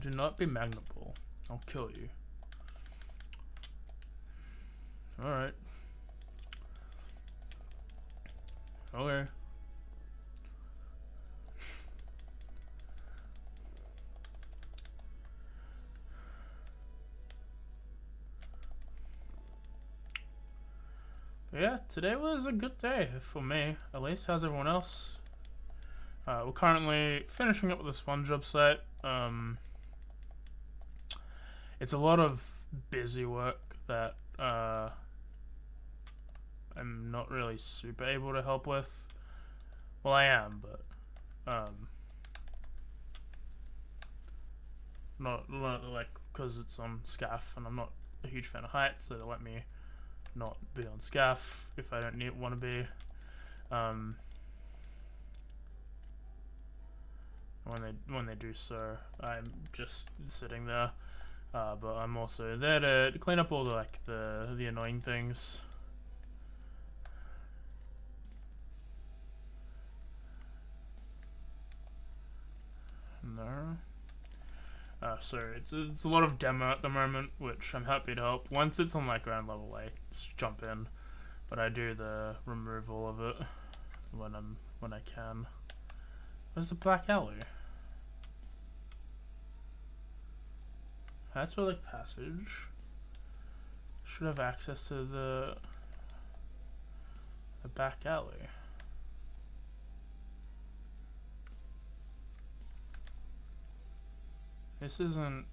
Do not be magnable. I'll kill you. Alright. Okay. But yeah, today was a good day for me, at least. How's everyone else? We're currently finishing up with the sponge job site. It's a lot of busy work that I'm not really super able to help with. Well, I am, but not like because it's on SCAF, and I'm not a huge fan of heights, so they let me not be on SCAF if I don't want to be. When they do so, I'm just sitting there. But I'm also there to clean up all the annoying things. No. So it's a lot of demo at the moment, which I'm happy to help. Once it's on like ground level, I just jump in, but I do the removal of it when I can. Where's the black alley? That's where like passage. Should have access to the back alley. This isn't.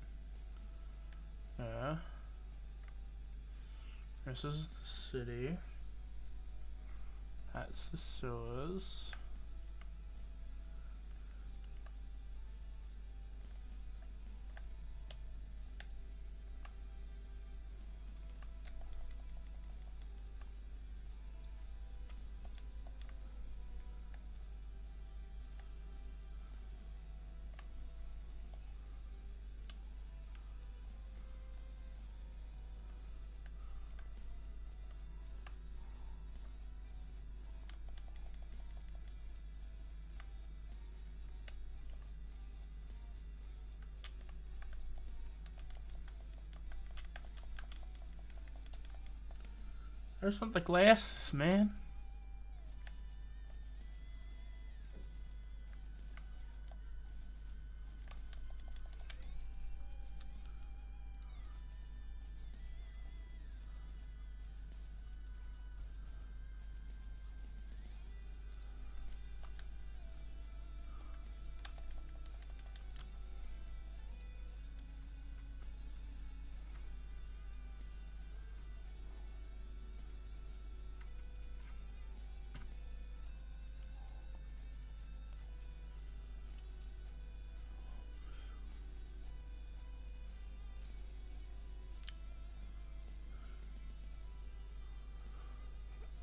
Yeah. This is the city. That's the sewers. I just want the glasses, man.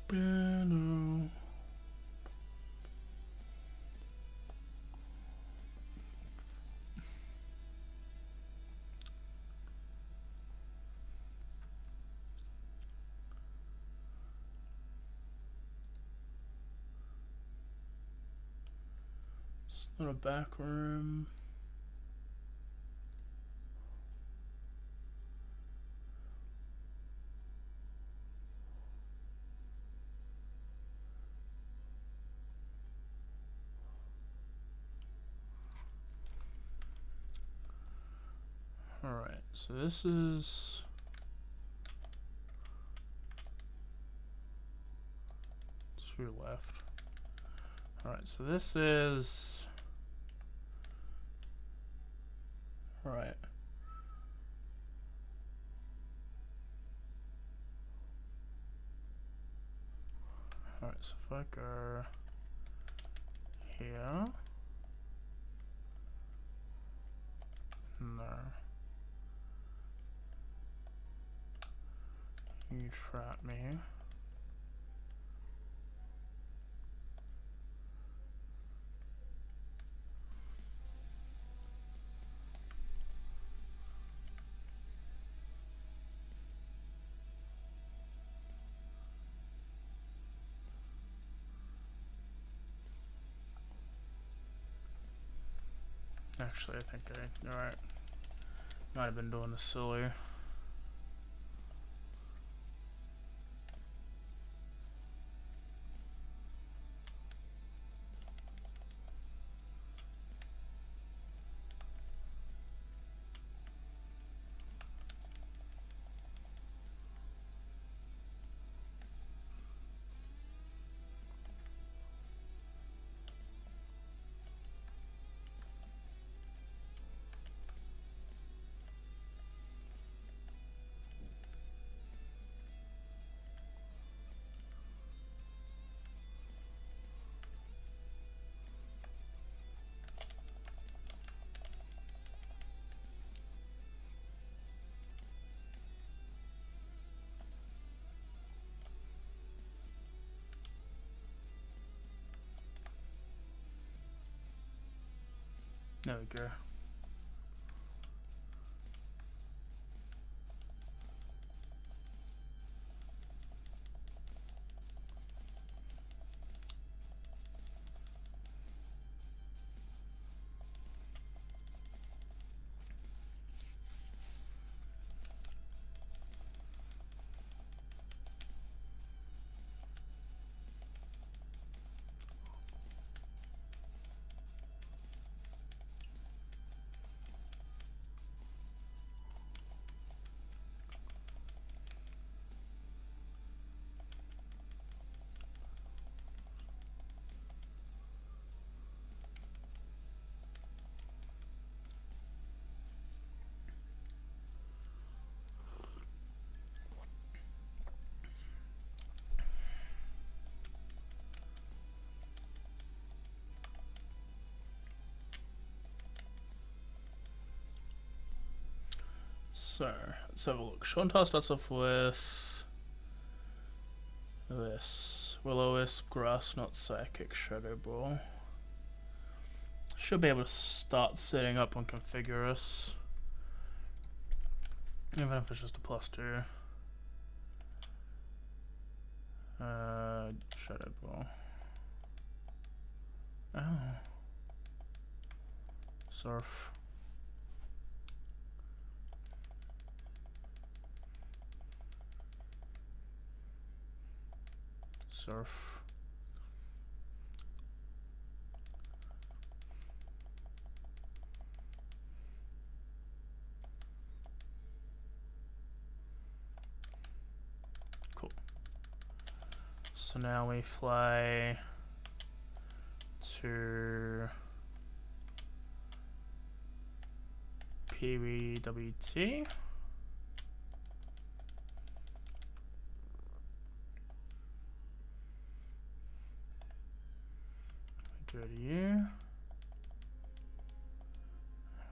Piano. It's not a back room. Alright, so this is... two left. Alright, so this is... Alright. Alright, so if I go here... No. You trap me. Actually, I think alright. Might have been doing this silly. There we go. So, let's have a look. Shantar starts off with this. Will-O-Wisp, Grass Knot, Psychic, Shadow Ball. Should be able to start setting up on Configurus. Even if it's just a +2. Shadow Ball. Oh. Surf. Surf. Cool. So now we fly to PWT. Go to you.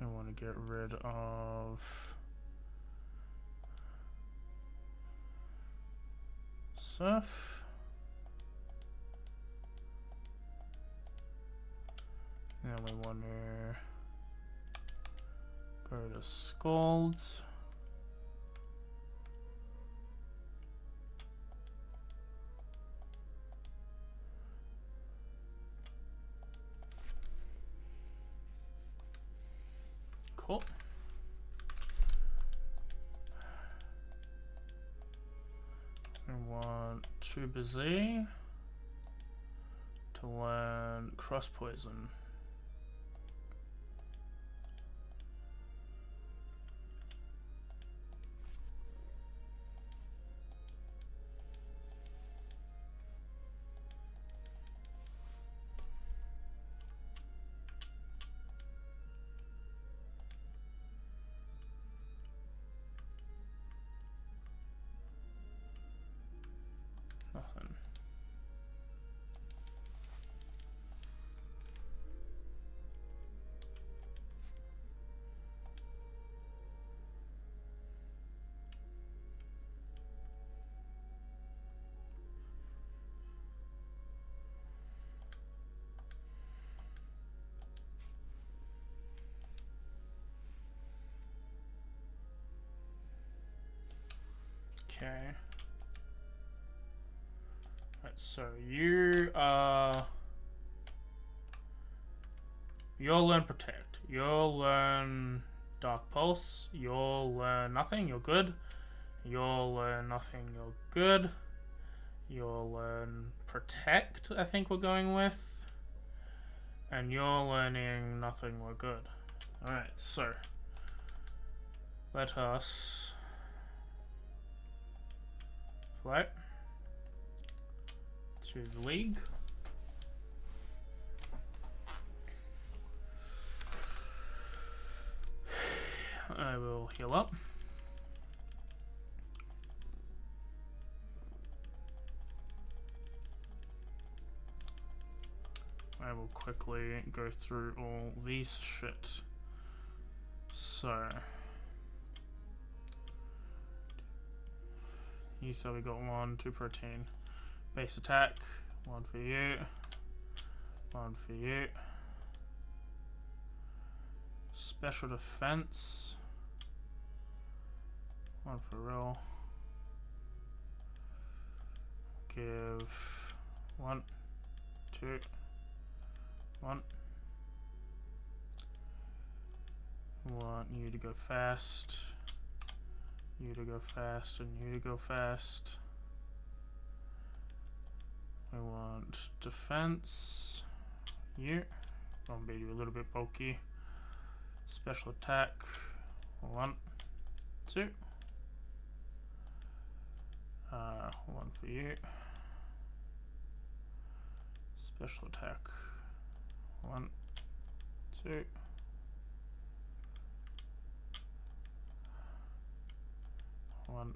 I want to get rid of Surf. Then we want to go to Scalds. Cool. We want 2 busy to learn Cross Poison. Okay. Right, so you'll learn Protect. You'll learn Dark Pulse. You'll learn Nothing, you're good. You'll learn Nothing, you're good. You'll learn Protect, I think we're going with. And you're learning Nothing, we're good. Alright, so let us fly to the league. I will heal up. I will quickly go through all these shit. So you said we got 1, 2 protein. Base attack, 1 for you. 1 for you. Special defense. 1 for real. Give 1, 2, 1. Want you to go fast. You to go fast, and you to go fast. We want defense. You. Gonna be a little bit bulky. Special attack. 1, 2. 1 for you. Special attack. 1, 2. 1,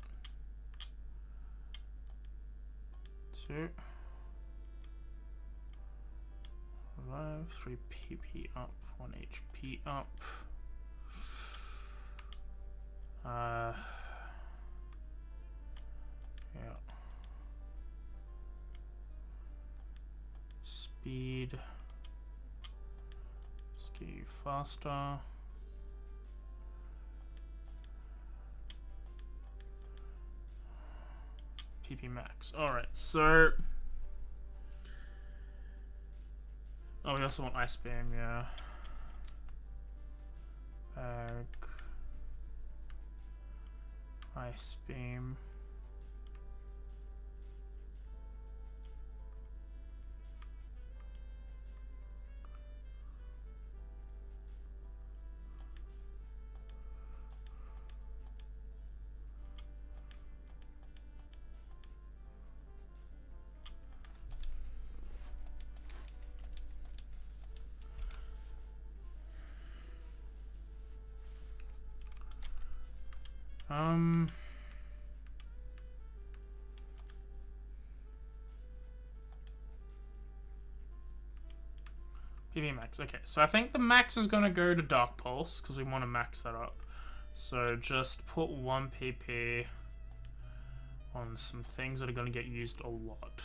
2. 5, 3 PP up, 1 HP up. Yeah. Speed. Let's get you faster. PP max. Alright, so we also want Ice Beam, yeah. Bag. Ice Beam. PV max. Okay, so I think the max is gonna go to Dark Pulse because we want to max that up. So just put 1 PP on some things that are gonna get used a lot.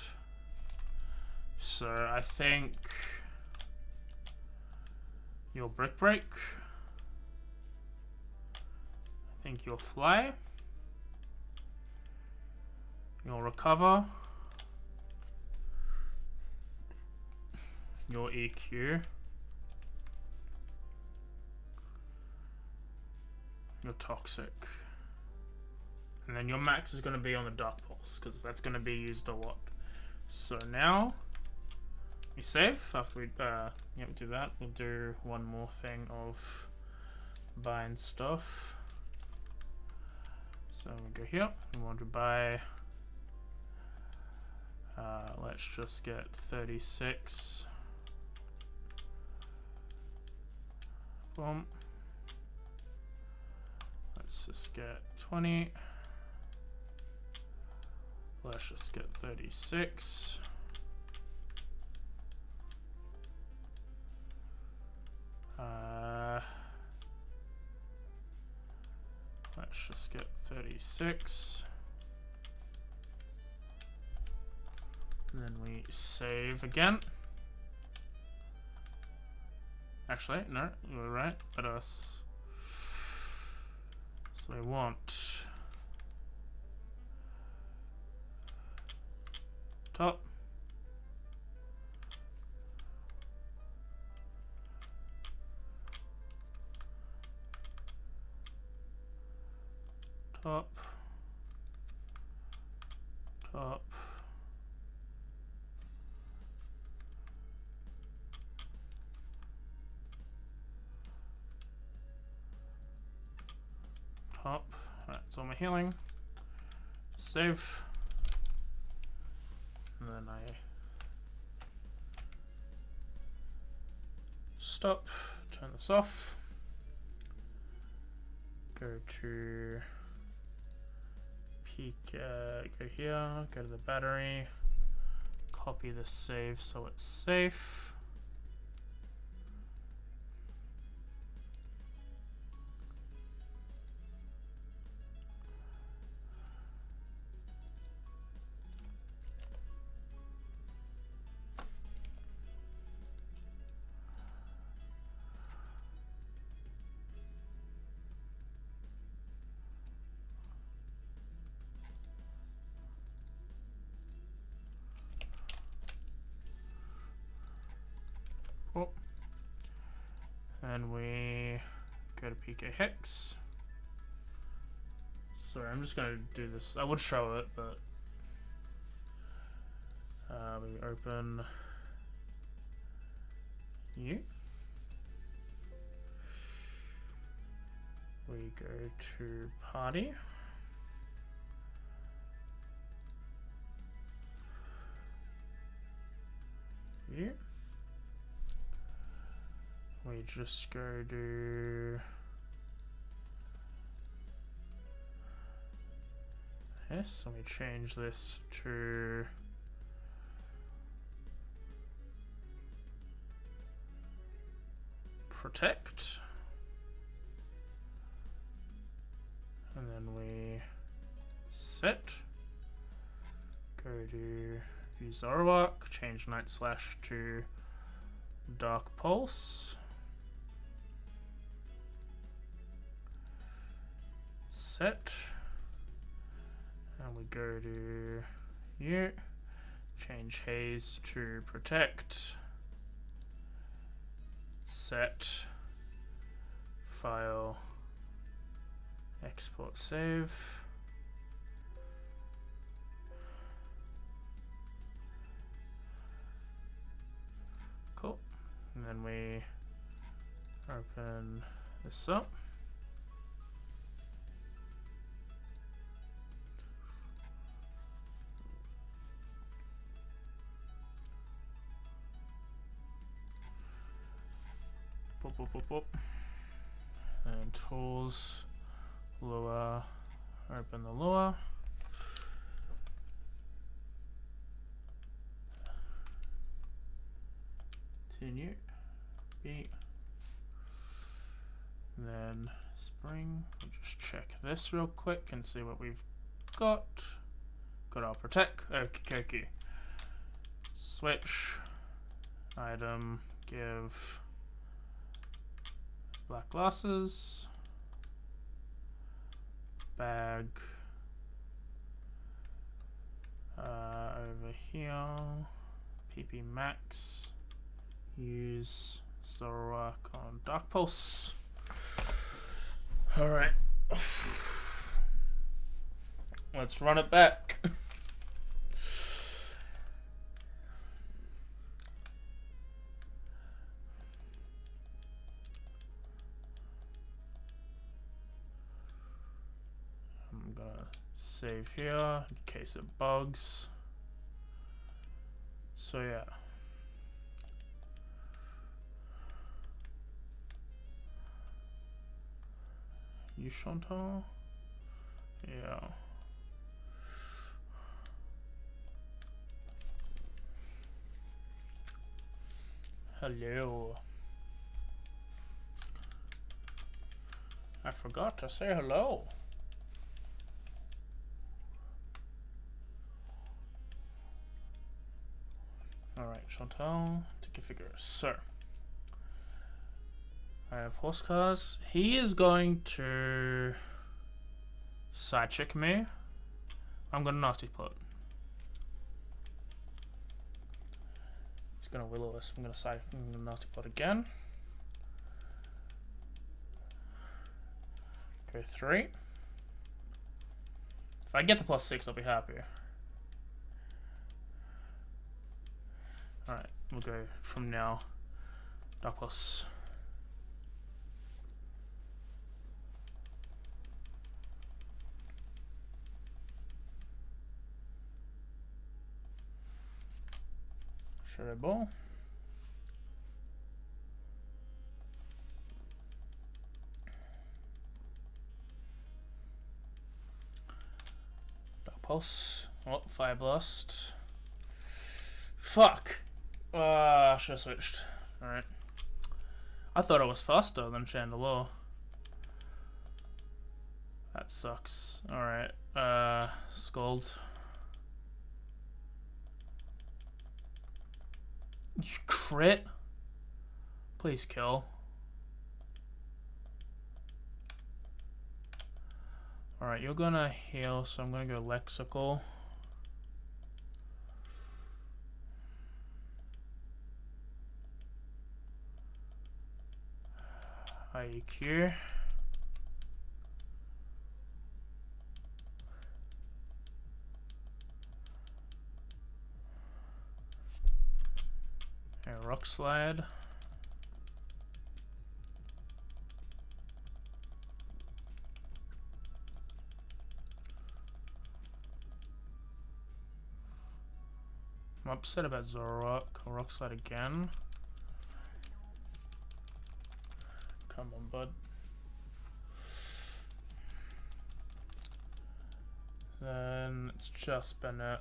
So I think your Brick Break. I think you'll Fly. You'll Recover. Your EQ. Your Toxic. And then your max is going to be on the Dark Pulse, because that's going to be used a lot. So now, we save. After we do that, we'll do one more thing of buying stuff. So we go here, we want to buy, let's just get 36. Boom. Let's just get 20. Let's just get 36. Let's just get 36. And then we save again. Actually, no, you were right. Let us. So we want top. Top. Top. Top. Alright, that's all my healing. Save. And then I stop, turn this off, go to peak, go here, go to the battery, copy the save so it's safe. And we go to PK Hex. Sorry, I'm just gonna do this. I would show it, but we open you. We go to party. You. We just go to this, and we change this to protect, and then we set, go to view Zoroark, change Night Slash to Dark Pulse, set, and we go to you, change Haze to protect, set, file, export save, cool, and then we open this up. And tools, lure, open the lure. Continue, beat. And then spring, we'll just check this real quick and see what we've got. Got our protect, okay. Switch, item, give black glasses, bag, over here, PP max, use Zoroark on Dark Pulse. Alright, let's run it back. I'm gonna save here in case it bugs. So yeah. You Chantal? Yeah. Hello. I forgot to say hello. Alright, Chantal, take a figure. So, I have horse cars. He is going to side check me. I'm gonna nasty plot. gonna Will-O-Wisp. I'm gonna Psychic Nasty Plot again. Go 3. If I get the +6, I'll be happy. Alright, we'll go from now. Dark Plus. Shadow Ball. Dark Pulse. Oh, Fire Blast. Fuck! I should have switched. Alright. I thought it was faster than Chandelure. That sucks. Alright. Scald. You crit? Please kill. Alright, you're gonna heal, so I'm gonna go Lexical. IEQ. A Rock Slide. I'm upset about Zoroark. I'll Rock Slide again. Come on, bud. Then it's just Bennett.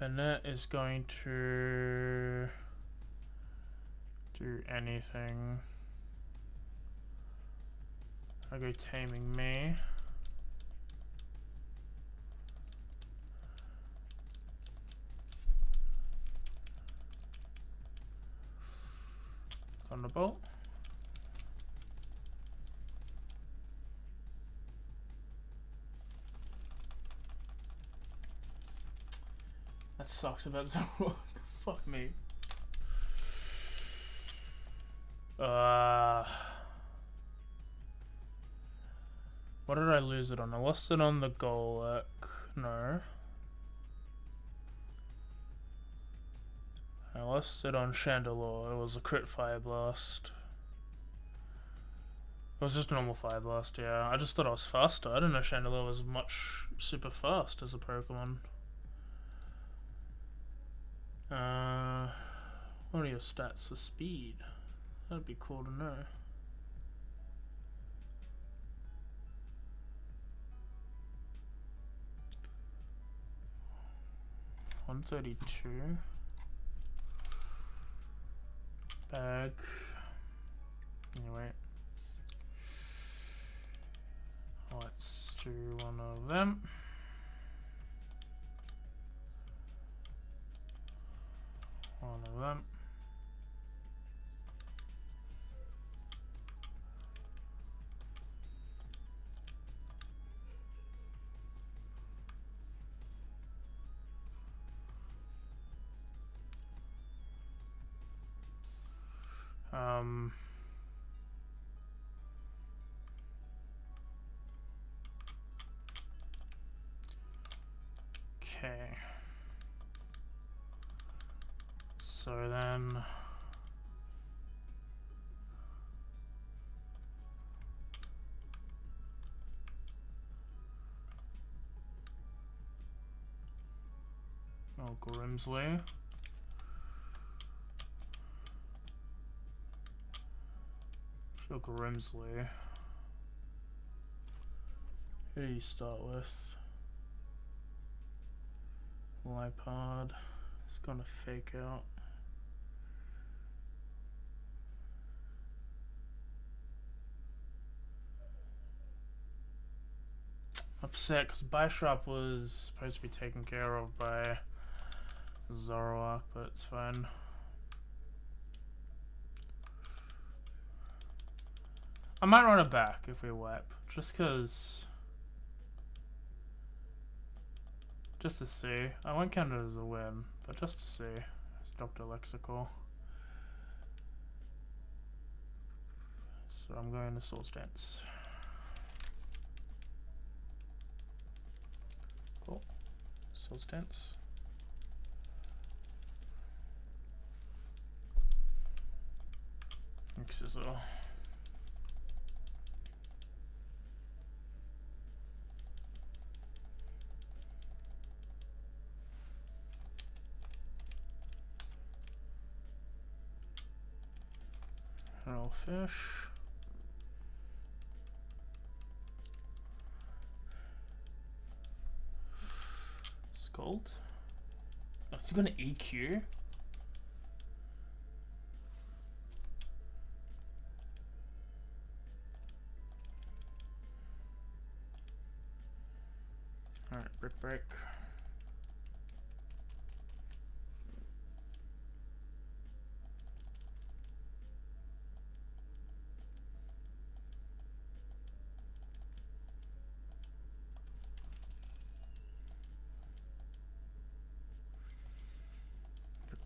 Bennett is going to do anything. I go Taming Me. Thunderbolt. That sucks about Zoroark. Fuck me. What did I lose it on? I lost it on the Golek. No. I lost it on Chandelure. It was a crit Fire Blast. It was just a normal Fire Blast, yeah. I just thought I was faster. I didn't know Chandelure was much super fast as a Pokemon. What are your stats for speed? That'd be cool to know. $132. Bag. Anyway. Let's do one of them. One of them. Okay. So then Grimsley. Grimsley. Who do you start with? Lipard. It's gonna fake out. Upset because Bisharp was supposed to be taken care of by Zoroark, but it's fine. I might run it back if we wipe, just because Just to see. I won't count it as a win, but just to see. It's Dr. Lexical. So I'm going to Soul Stance. Cool. Soul Stance. Xizor. Roll fish. Scold. Oh, is he gonna EQ? Alright, Brick Break.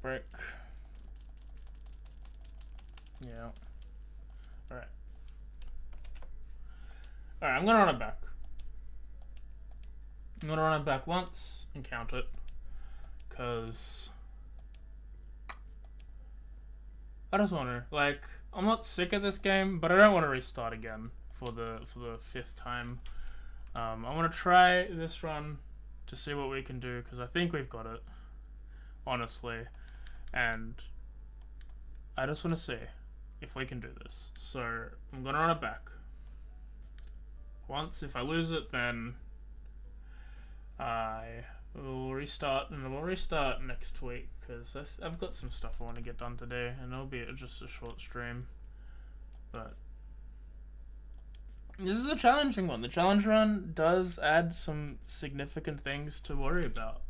Brick. Yeah. Alright. Alright, I'm gonna run it back. I'm gonna run it back once and count it. Cause I just wanna, like, I'm not sick of this game, but I don't want to restart again for the 5th time. I want to try this run to see what we can do, because I think we've got it, honestly. And I just want to see if we can do this. So I'm gonna run it back once. If I lose it, then I will restart, and we'll restart next week, because I've got some stuff I want to get done today, and it'll be just a short stream. But this is a challenging one. The challenge run does add some significant things to worry about.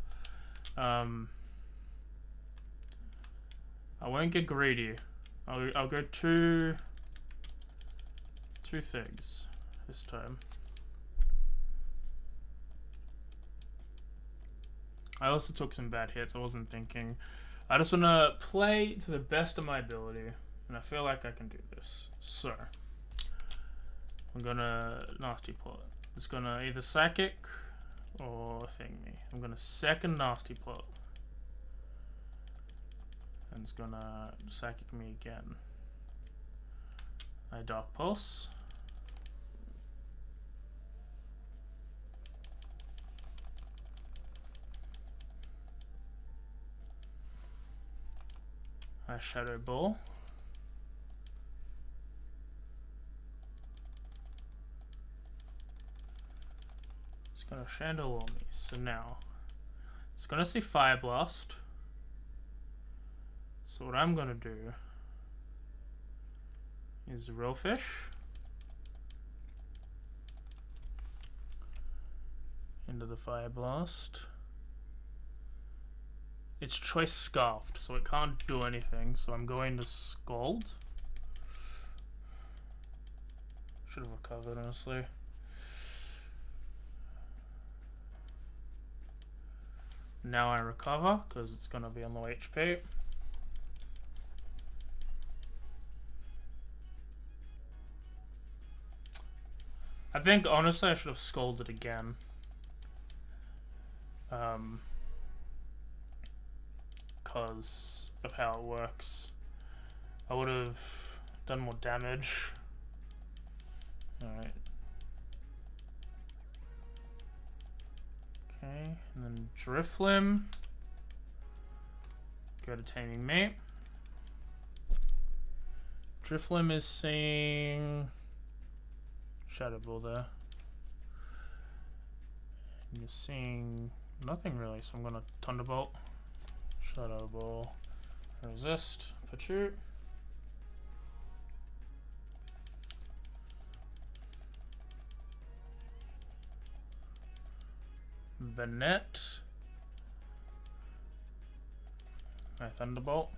I won't get greedy. I'll go two things this time. I also took some bad hits. I wasn't thinking. I just want to play to the best of my ability, and I feel like I can do this. So I'm gonna Nasty Plot. It's gonna either Psychic or Thing Me. I'm gonna second Nasty Plot. And it's gonna Psychic me again. I Dark Pulse. I Shadow Ball. It's gonna Chandelier me. So now it's gonna see Fire Blast. So what I'm gonna do is Real Fish into the Fire Blast. It's Choice Scarfed, so it can't do anything, so I'm going to Scald. Should have recovered, honestly. Now I recover, because it's going to be on low HP. I think, honestly, I should have Scalded again. Because of how it works. I would have done more damage. Alright. Okay, and then Driflim. Go to Taming Mate. Driflim is seeing Shadow Ball there. And you're seeing nothing really, so I'm gonna Thunderbolt. Shadow Ball. Resist. Pachoo. Bennett. My Thunderbolt.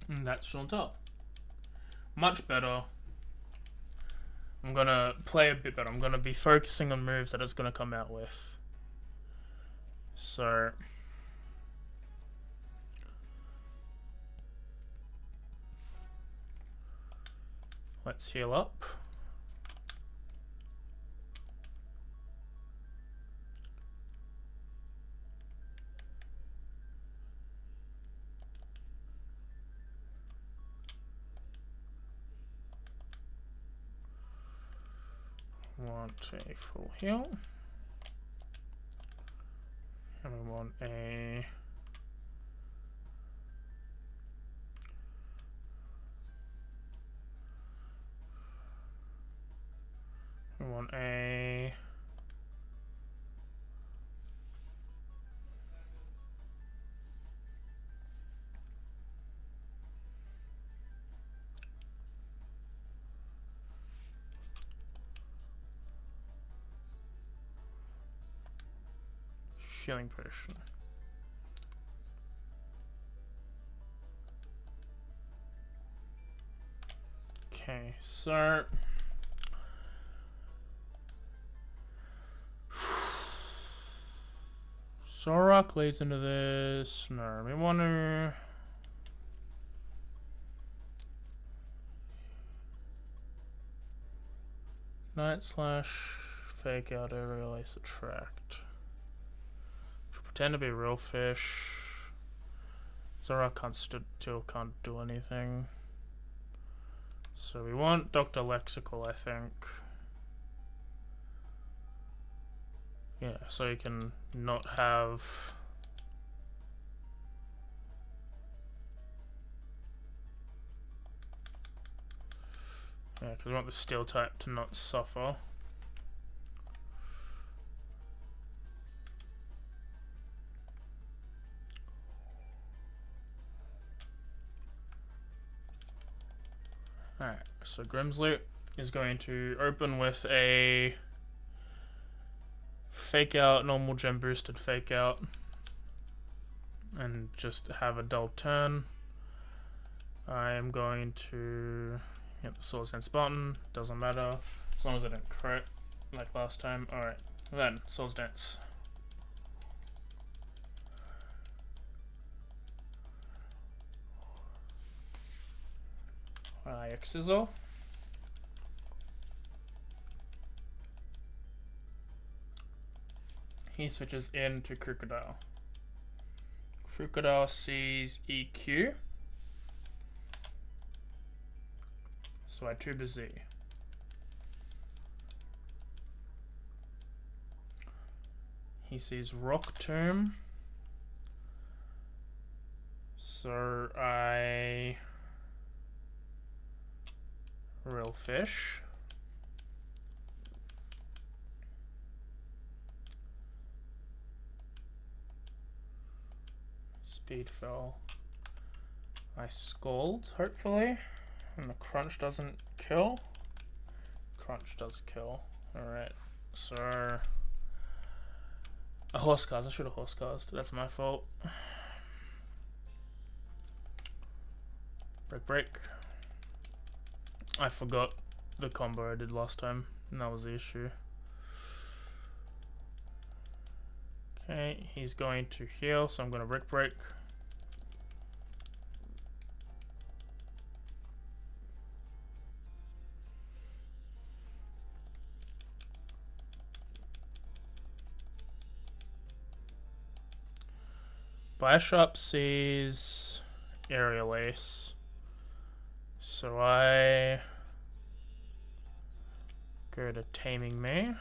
And that's Chantal. Much better. I'm gonna play a bit better. I'm gonna be focusing on moves that it's gonna come out with. So let's heal up. Want a full heal. And we want a healing potion. Okay, so Sorok leads into this. No, we want to Night Slash, fake out, release, attract. Pretend to be real fish. Sorok can't do anything. So we want Dr. Lexical, I think. Yeah, so you can not have... Yeah, because we want the steel type to not suffer. Alright, so Grimsloot is going to open with a fake out, normal gem boosted fake out, and just have a dull turn. I am going to hit the Swords Dance button, doesn't matter, as long as I don't crit like last time. Alright, then Swords Dance. Sizzle. He switches into Crocodile. Crocodile sees EQ. So I tuber Z. He sees Rock Tomb. So I Real Fish. Speed fell. I Scald, hopefully. And the Crunch doesn't kill. Crunch does kill. Alright, so... A Horse Cast. I should have Horse Cast. That's my fault. Break. I forgot the combo I did last time, and that was the issue. Okay, he's going to heal, so I'm going to break. Bishop sees Aerial Ace. So I go to Taming Me.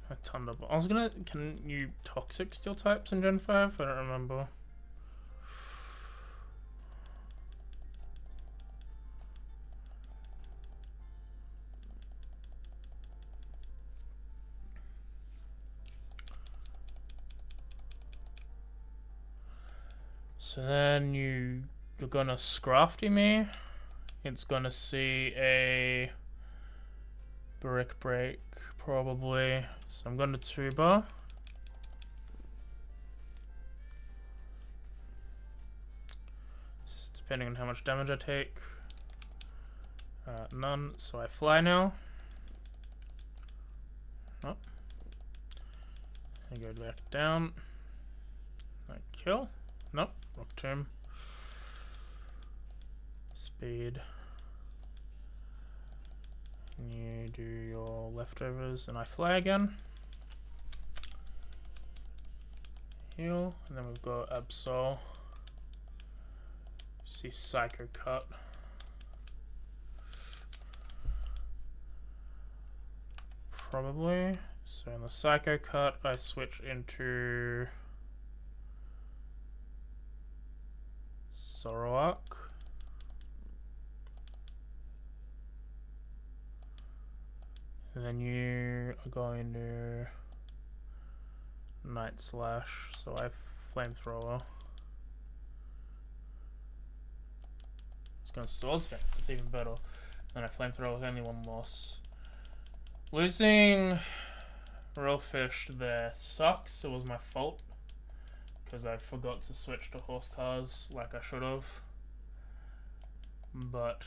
A Thunderbolt. I was gonna. Can you Toxic Steel types in Gen 5? I don't remember. So then you're gonna Scrafty Me. It's gonna see a Break probably. So I'm gonna Tuba. depending on how much damage I take. None, so I fly now. Oh. I go back down. I kill. Nope, rock tomb. Speed. You do your leftovers, and I fly again. Heal, and then we've got Absol. See Psycho Cut. Probably. So in the Psycho Cut, I switch into Zoroark. And then you are going to Night Slash, so I Flamethrower. It's going to Sword Stance, it's even better. And I Flamethrower with only one loss. Losing Real Fish there sucks, it was my fault. Because I forgot to switch to Horse Cars like I should have. But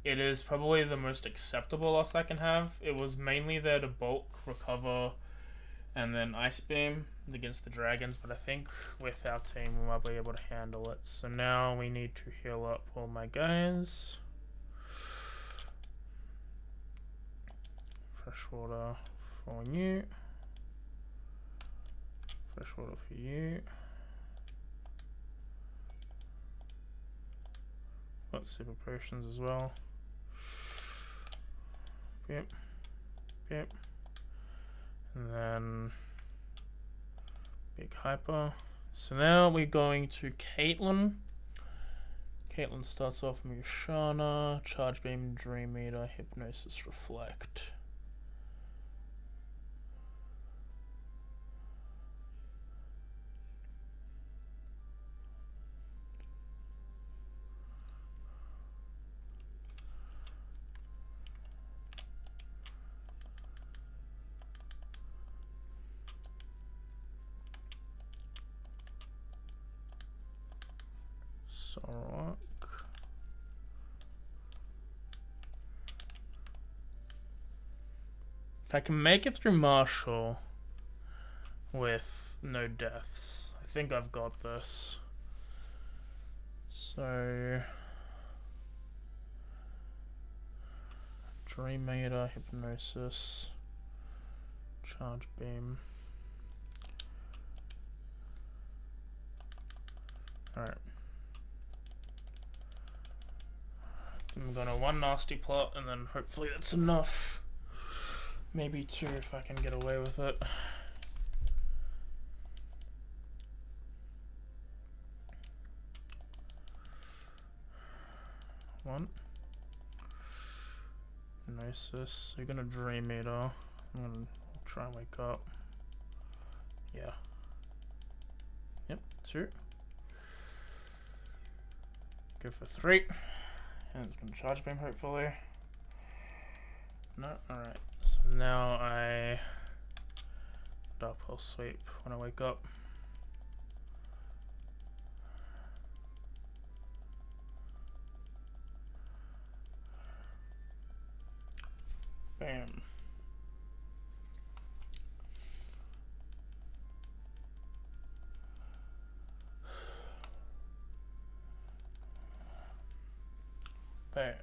it is probably the most acceptable loss I can have. It was mainly there to bulk, recover, and then Ice Beam against the dragons, but I think with our team we might be able to handle it. So now we need to heal up all my guys. Fresh water for you. Fresh water for you. Got super potions as well. Yep. Yep. And then big hyper. So now we're going to Caitlyn. Caitlyn starts off Mushana, Charge Beam, Dream Eater, Hypnosis, Reflect. Zoroark. If I can make it through Marshall with no deaths, I think I've got this. So Dream Eater, Hypnosis, Charge Beam. Alright. I'm gonna one nasty plot and then hopefully that's enough. Maybe two if I can get away with it. One. Gnosis. You're gonna Dream Eater. I'm gonna try and wake up. Yeah. Yep, two. Go for three. And it's gonna Charge Beam hopefully. No, alright. So now I Dark Pulse Sweep when I wake up. Bam. Bam.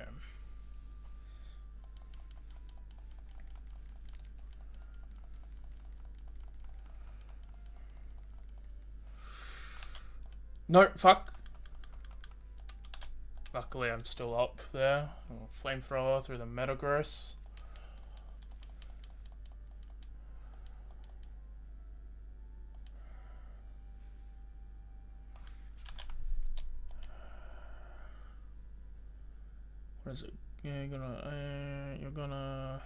No, fuck. Luckily I'm still up there. Flamethrower through the Metagross. What is it? Yeah, you're gonna,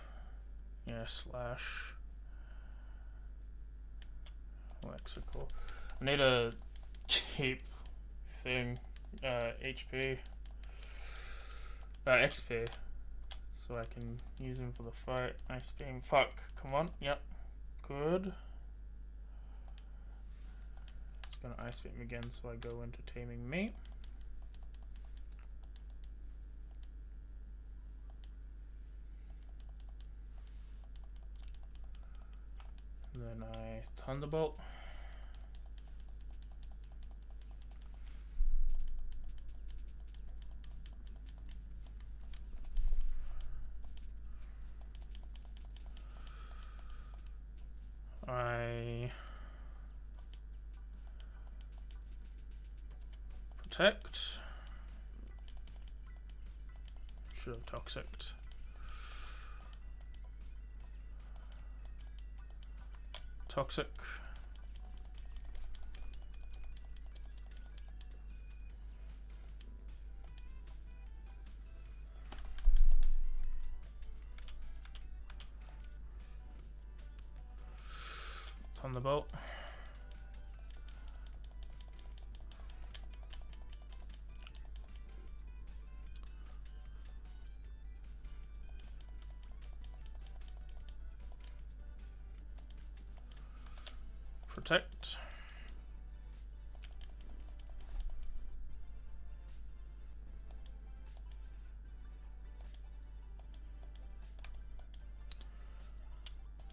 yeah, slash. Lexical. I need a cheap thing, HP, XP, so I can use him for the fight. Ice Beam, fuck, come on, yep, good. Just gonna Ice Beam again so I go into taming me. then I Thunderbolt. I Protect. Should have Toxic. Toxic. Thunderbolt. Protect.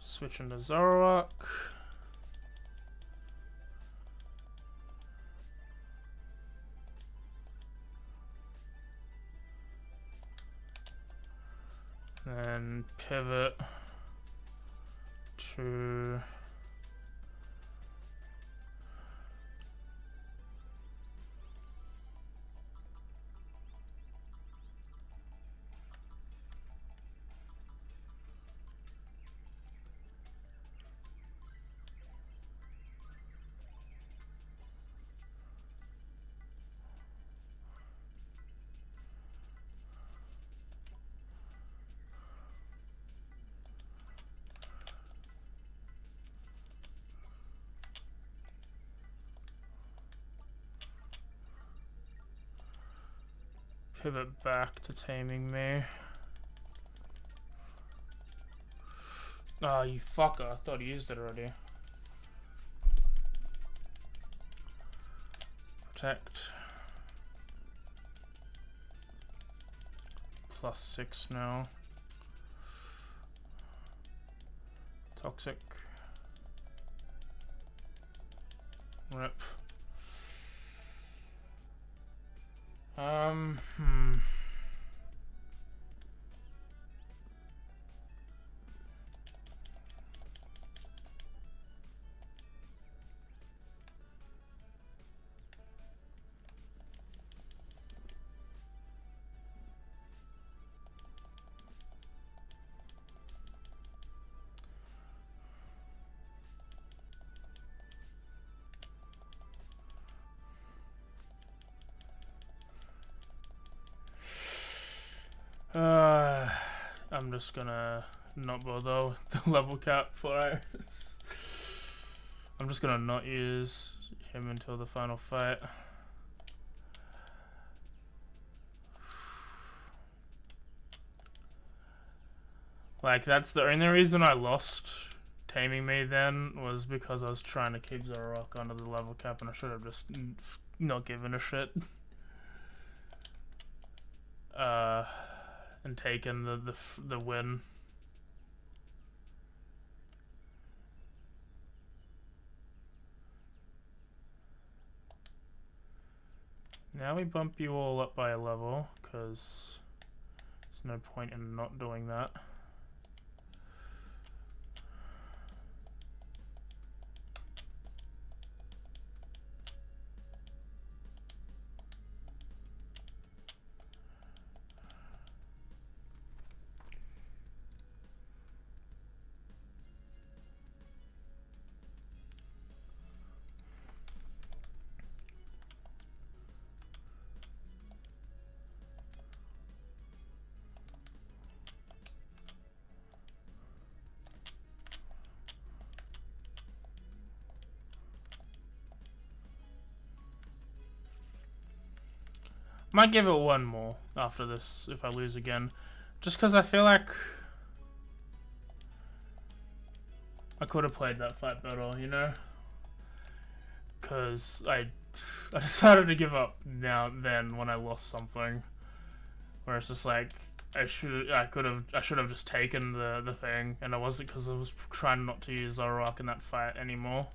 Switch into Zoroark. Then pivot to pivot back to taming me. Oh, you fucker. I thought he used it already. Protect. +6 now. Toxic. Rip. I'm just gonna not bother with the level cap for Iris. I'm just gonna not use him until the final fight. Like, that's the only reason I lost taming me then, was because I was trying to keep Zoroark under the level cap, and I should have just not given a shit. And taken the win. Now we bump you all up by a level, because there's no point in not doing that. Might give it one more after this if I lose again. Just because I feel like I could have played that fight better, you know? Because I decided to give up then when I lost something. Where it's just like, I should have just taken the thing, and I wasn't, because I was trying not to use Zoroark in that fight anymore.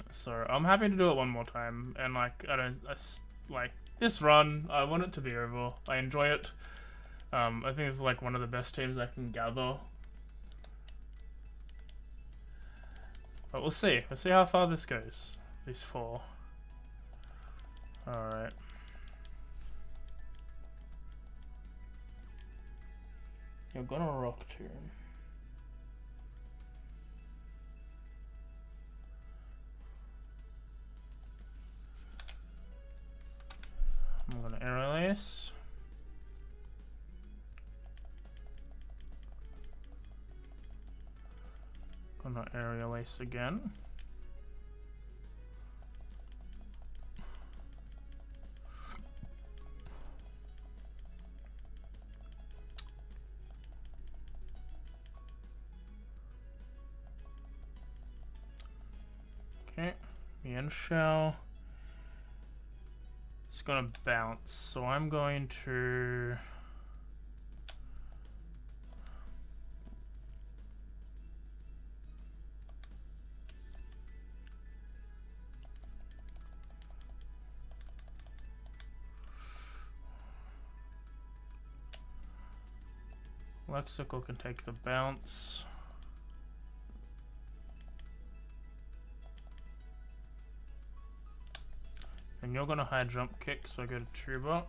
So I'm happy to do it one more time, and like like this run, I want it to be over. I enjoy it. I think it's like one of the best teams I can gather. But we'll see. We'll see how far this goes. These 4. Alright. You're gonna rock tune. I'm gonna aerial ace. Gonna aerial ace again. Okay, the end shell. It's gonna bounce, so I'm going to Lexical can take the bounce. And you're gonna high jump kick, so I go to Tuba.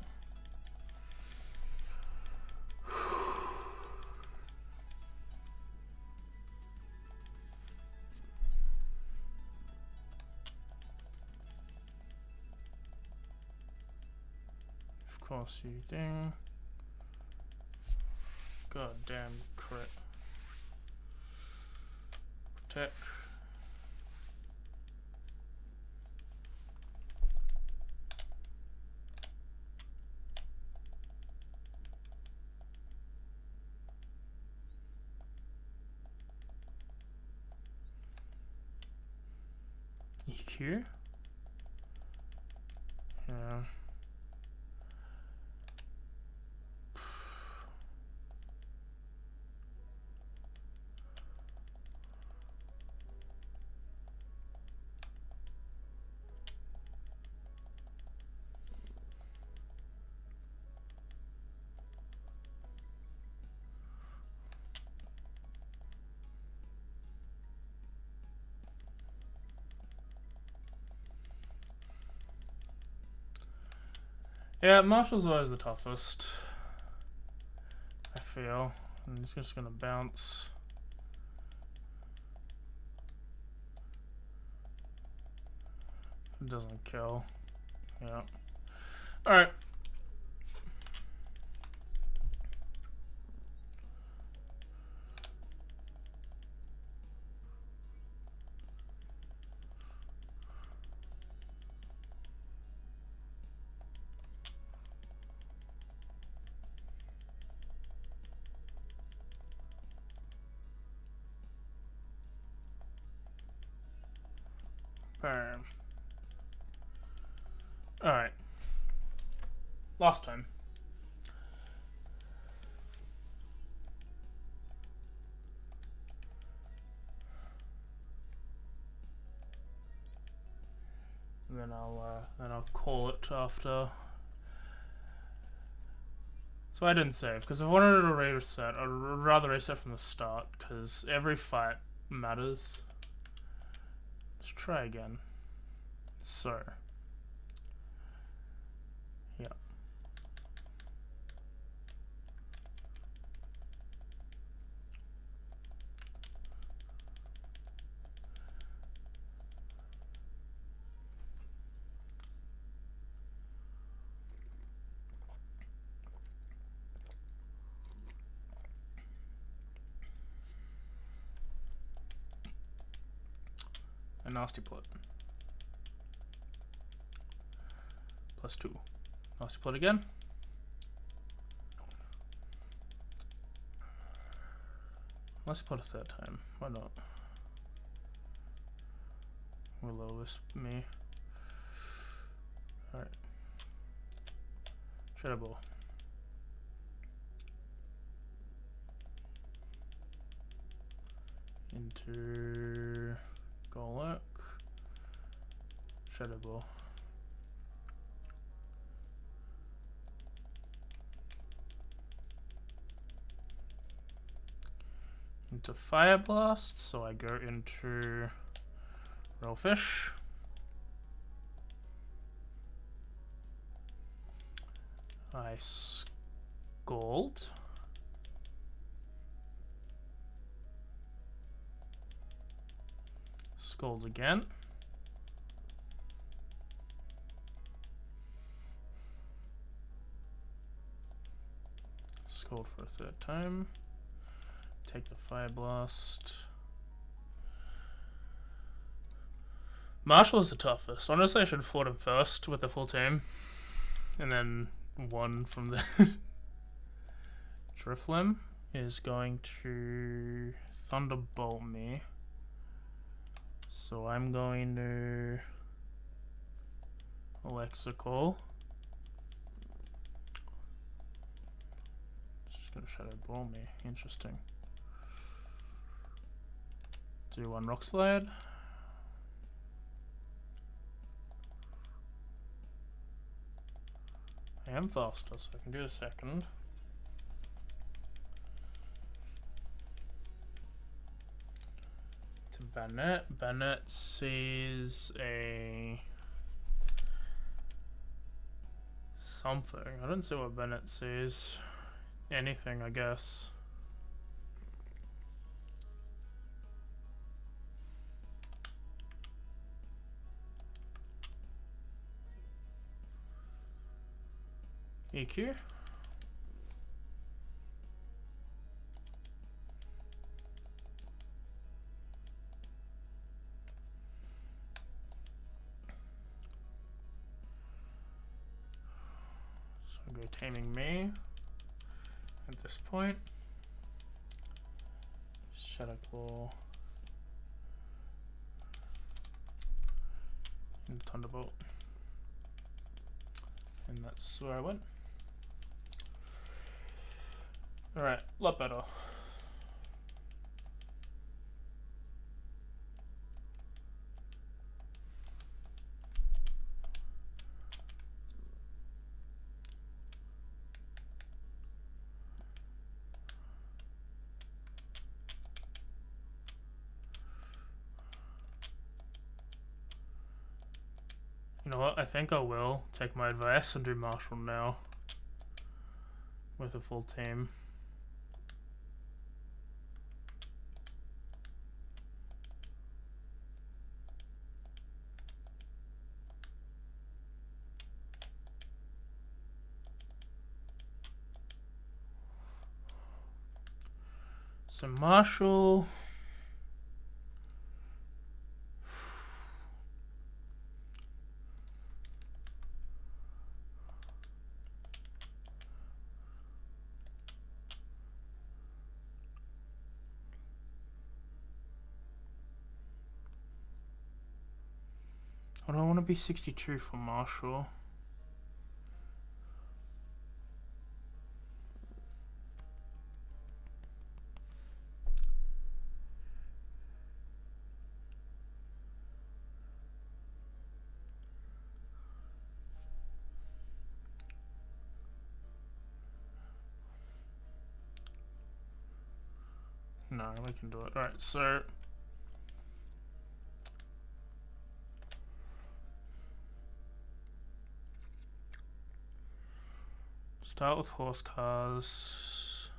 Of course you ding. God damn crit. Protect. EQ? Yeah. Yeah, Marshall's always the toughest, I feel. And he's just gonna bounce. It doesn't kill. Yeah. Alright. Bam. Alright. Last time. And then I'll call it after. So I didn't save, because if I wanted to reset, I'd rather reset from the start, because every fight matters. Let's try again. So. Yeah. A nasty plot. +2. Nasty plot again. Nasty plot a third time. Why not? Willow Wisp me. Alright. Shadow Ball. into Golek, Shadow Ball. Into Fire Blast, so I go into Rollfish. I Scald. Scald again. Scald for a third time. Take the Fire Blast. Marshall's the toughest. Honestly, I should have fought him first with the full team. And then one from the Driflim is going to Thunderbolt me. So I'm going to Lexical. Just gonna Shadow Ball me. Interesting. Do one Rock Slide. I am faster, so I can do a second. To Bennett. Bennett sees a something. I don't see what Bennett sees. Anything, I guess. EQ. So go taming me at this point. Shadow Claw and Thunderbolt. And that's where I went. Alright, a lot better. You know what, I think I will take my advice and do Marshall now. With a full team. So Marshall. I don't want to be 62 for Marshall. No, we can do it. Alright, so start with horse cars.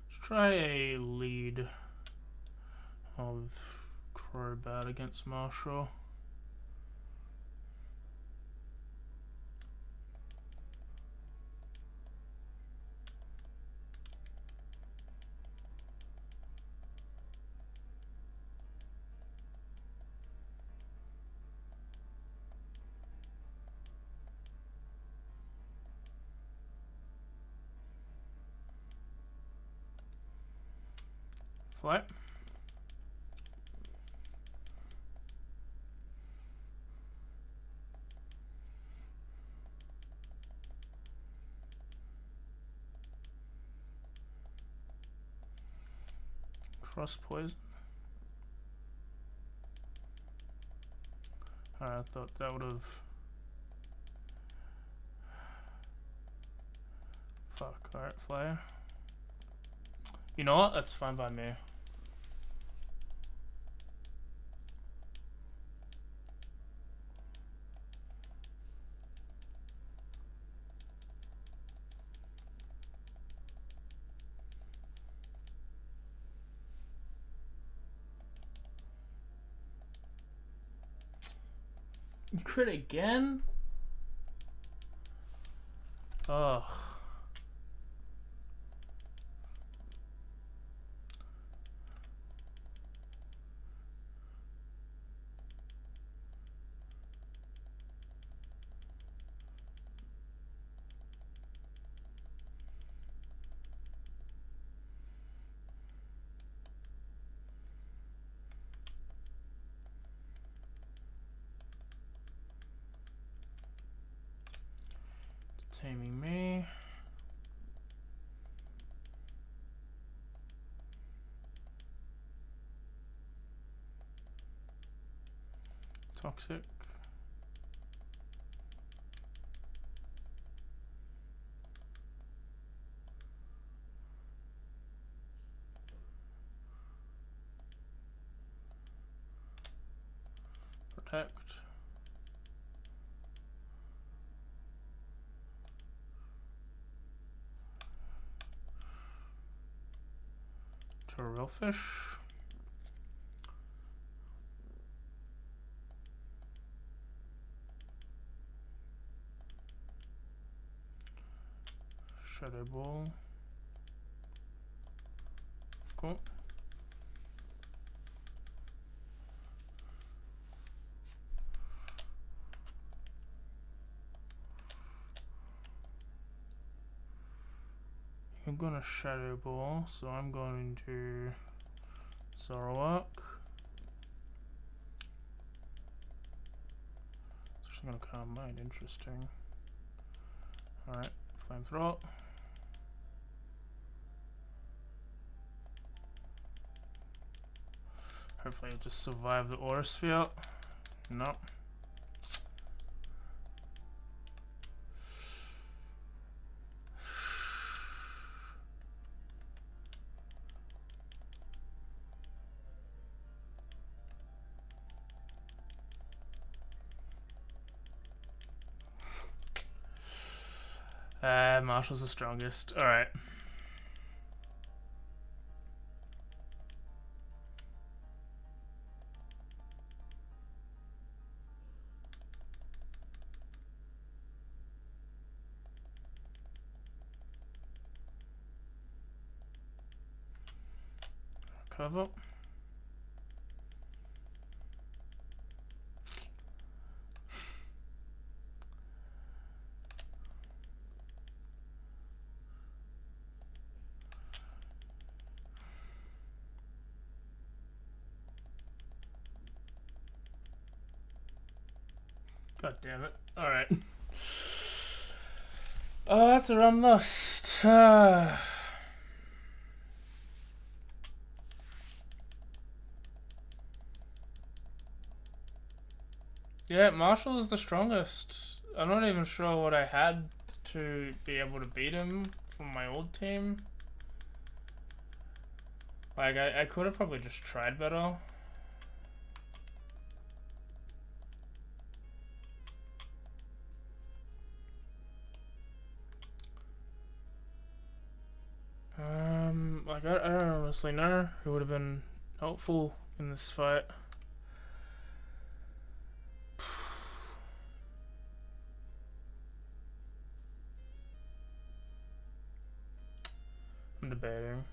Let's try a lead of Crobat against Marshall. Fly. Cross poison. I thought that would have. Fuck. Alright, flyer. You know what? That's fine by me. Crit again? Ugh. Taming me. Toxic. Protect. To a real fish. Shadow ball. Cool. I'm gonna shadow ball, so I'm going to Zoroark. It's actually gonna calm mind, interesting. Alright, flamethrower. Hopefully I'll just survive the aura sphere. No. Marshall's the strongest. Alright. Cover. God damn it. Alright. Oh, that's a run lost. Yeah, Marshall's the strongest. I'm not even sure what I had to be able to beat him from my old team. Like, I could have probably just tried better. Like, I don't honestly know who would have been helpful in this fight. I'm debating.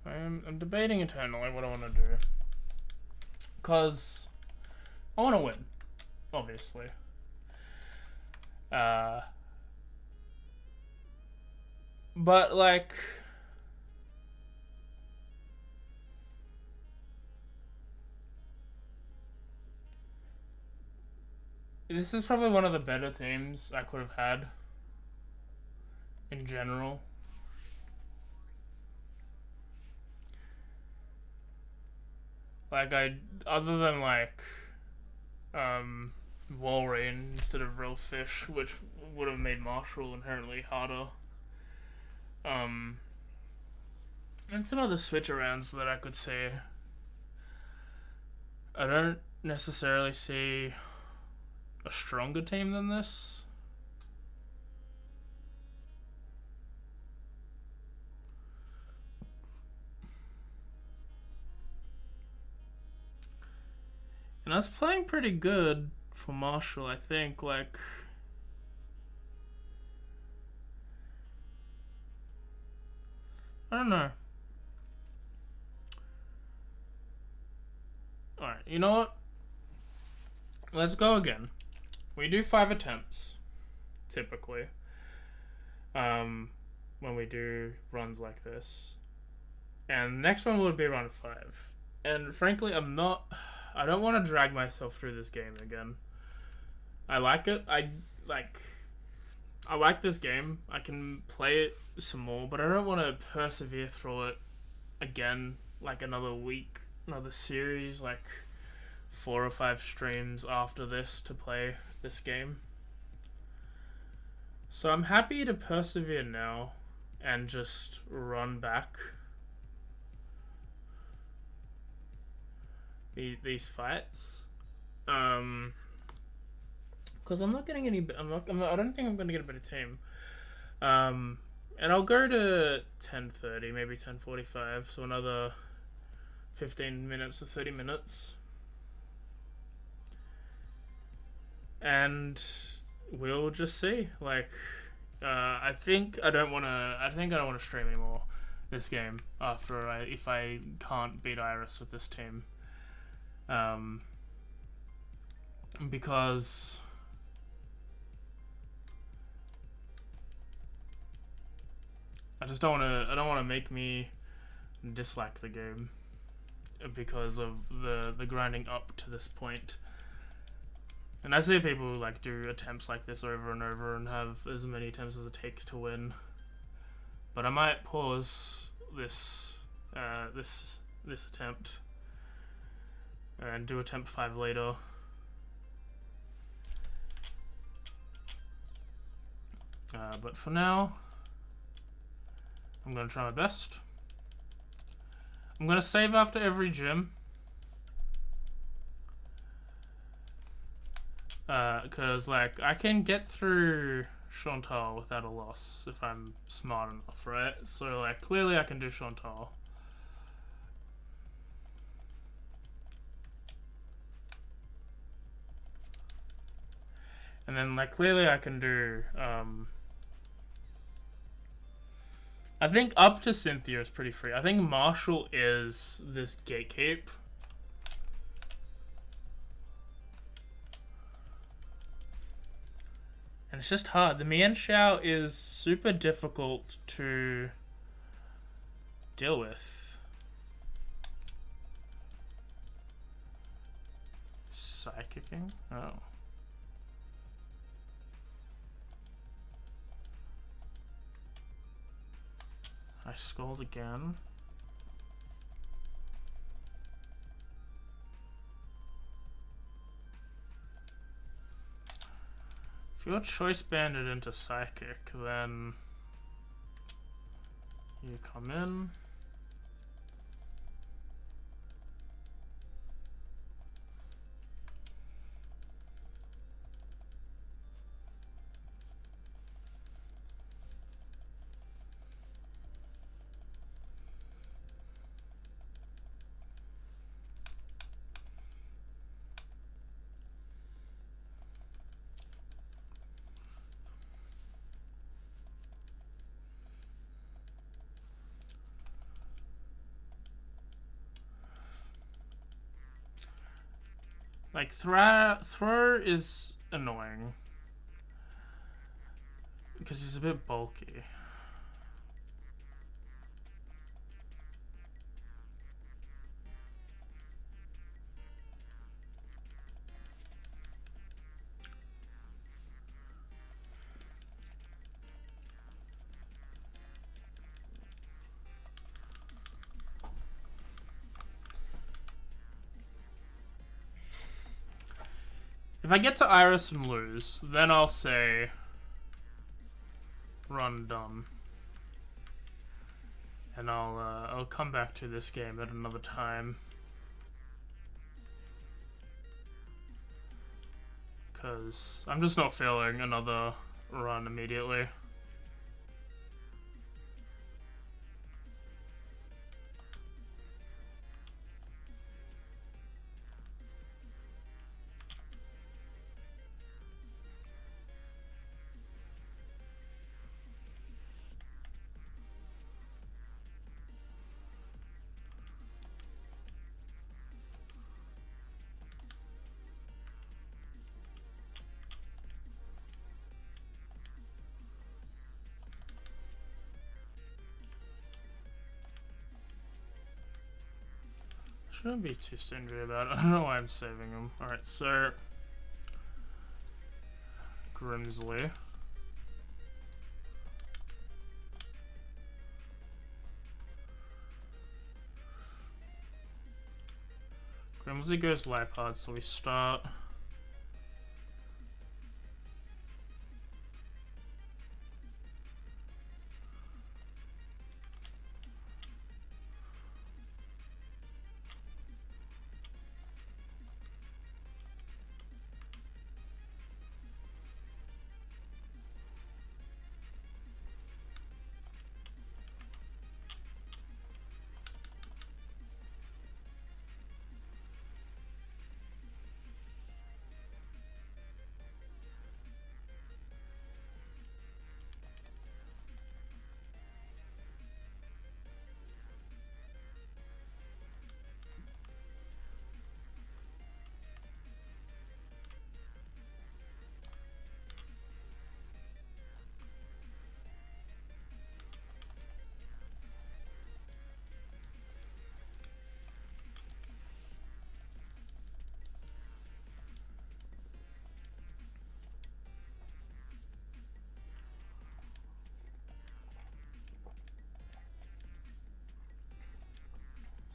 I'm debating internally what I want to do. Because I want to win, obviously. But, like... This is probably one of the better teams I could have had. In general. Like, other than, like... Wolverine instead of Real Fish, which would have made Marshall inherently harder. And some other switch arounds that I could see. I don't necessarily see a stronger team than this. And I was playing pretty good for Marshall, I think. Like, I don't know. Alright, you know what? Let's go again. We do 5 attempts, typically, when we do runs like this. And the next one would be run 5. And frankly, I don't want to drag myself through this game again. I like it. I like this game. I can play it some more, but I don't want to persevere through it again, like another week, another series, like 4 or 5 streams after this to play this game. So I'm happy to persevere now and just run back these fights, because I'm not getting any. I don't think I'm going to get a better team. And I'll go to 10:30, maybe 10:45, so another 15 minutes to 30 minutes, and we'll just see. Like, I think I don't want to stream anymore this game if I can't beat Iris with this team. Because I just don't want to make me dislike the game because of the grinding up to this point. And I see people who like do attempts like this over and over and have as many attempts as it takes to win. But I might pause this attempt and do attempt 5 later. But for now, I'm going to try my best. I'm going to save after every gym. Because, like, I can get through Chantal without a loss if I'm smart enough, right? So, like, clearly I can do Chantal. And then, like, clearly I can do, I think up to Cynthia is pretty free. I think Marshall is this gatekeep. And it's just hard. The Mian Xiao is super difficult to deal with. Psychicking? Oh. I scold again. If you're choice banded into psychic, then you come in. Like, throw is annoying. Because he's a bit bulky. If I get to Iris and lose, then I'll say run done. And I'll come back to this game at another time. Because I'm just not feeling another run immediately. Shouldn't be too stingy about it. I don't know why I'm saving them. Alright, so Grimsley. Grimsley goes Lipard, so we start.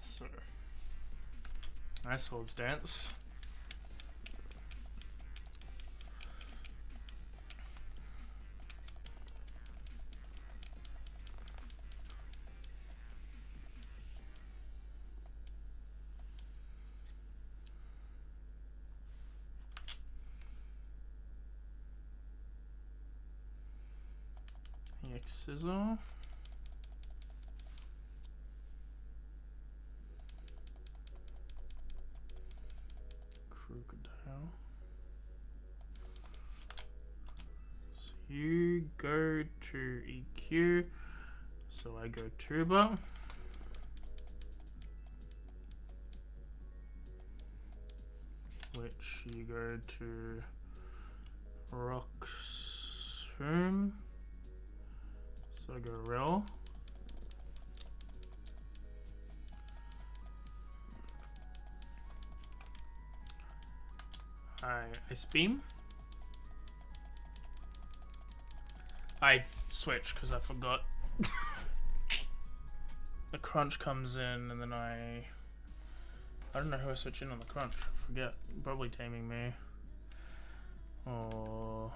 So, nice holds dance. Scissor. Crocodile. So you go to EQ. So I go Tuba. Which you go to Roxhome. So I go Rel. I Ice Beam. I switch because I forgot. The crunch comes in and then I don't know who I switch in on the crunch. I forget. Probably Taming Me. Or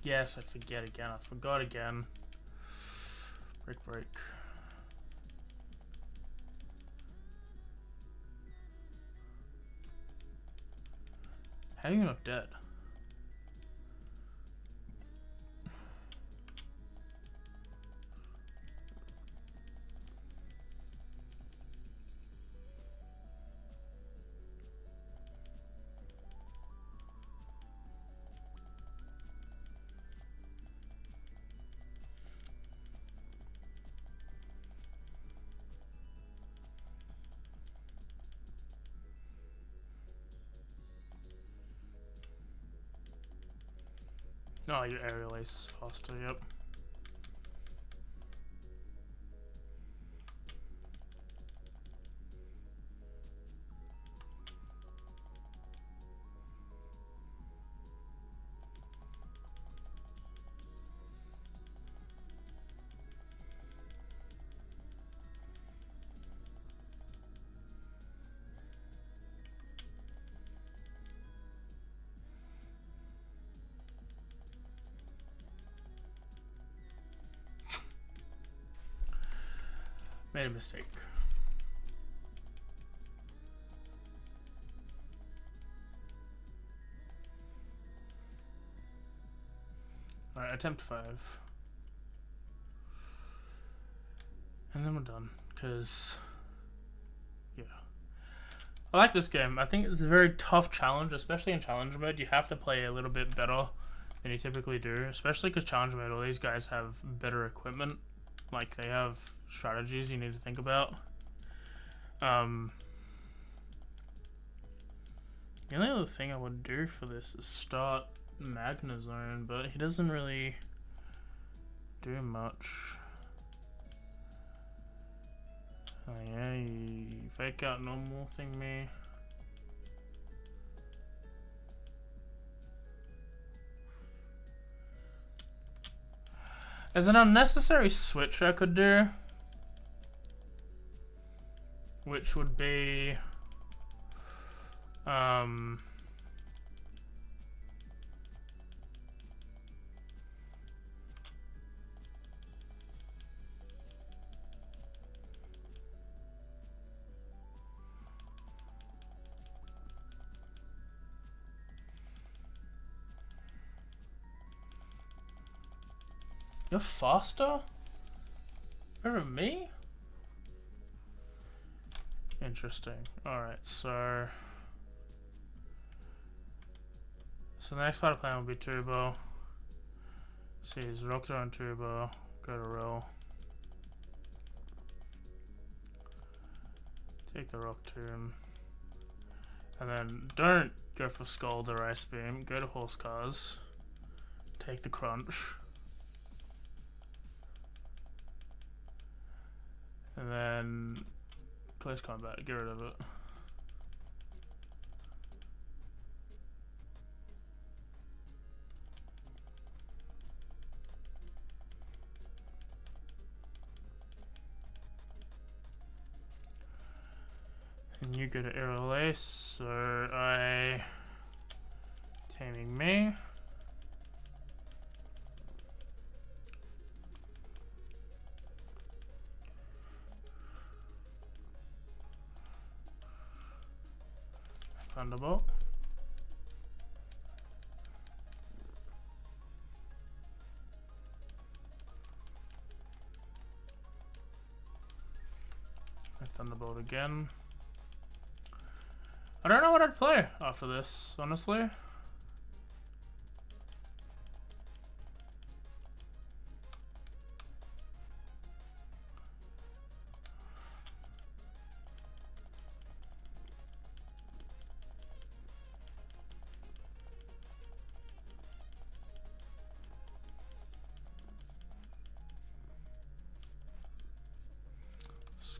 yes, I forget again. I forgot again. Break. How are you not dead? Oh, your aerial ace is faster, yep. Made a mistake. Alright, attempt 5. And then we're done, because, yeah. I like this game. I think it's a very tough challenge, especially in challenge mode. You have to play a little bit better than you typically do, especially because challenge mode, all these guys have better equipment. Like, they have strategies you need to think about. The only other thing I would do for this is start Magna Zone, but he doesn't really do much. Oh yeah, you fake out normal thing me. There's an unnecessary switch I could do, which would be you're faster over me? Interesting. Alright, so the next part of the plan will be turbo. See, is Rockto and turbo. Go to roll. Take the Rock Tomb. And then don't go for Scald or Ice Beam. Go to Horse Cars. Take the Crunch. And then close combat, get rid of it. And you go to Aerial Ace, so I taming me. Thunderbolt. Thunderbolt again. I don't know what I'd play after this, honestly.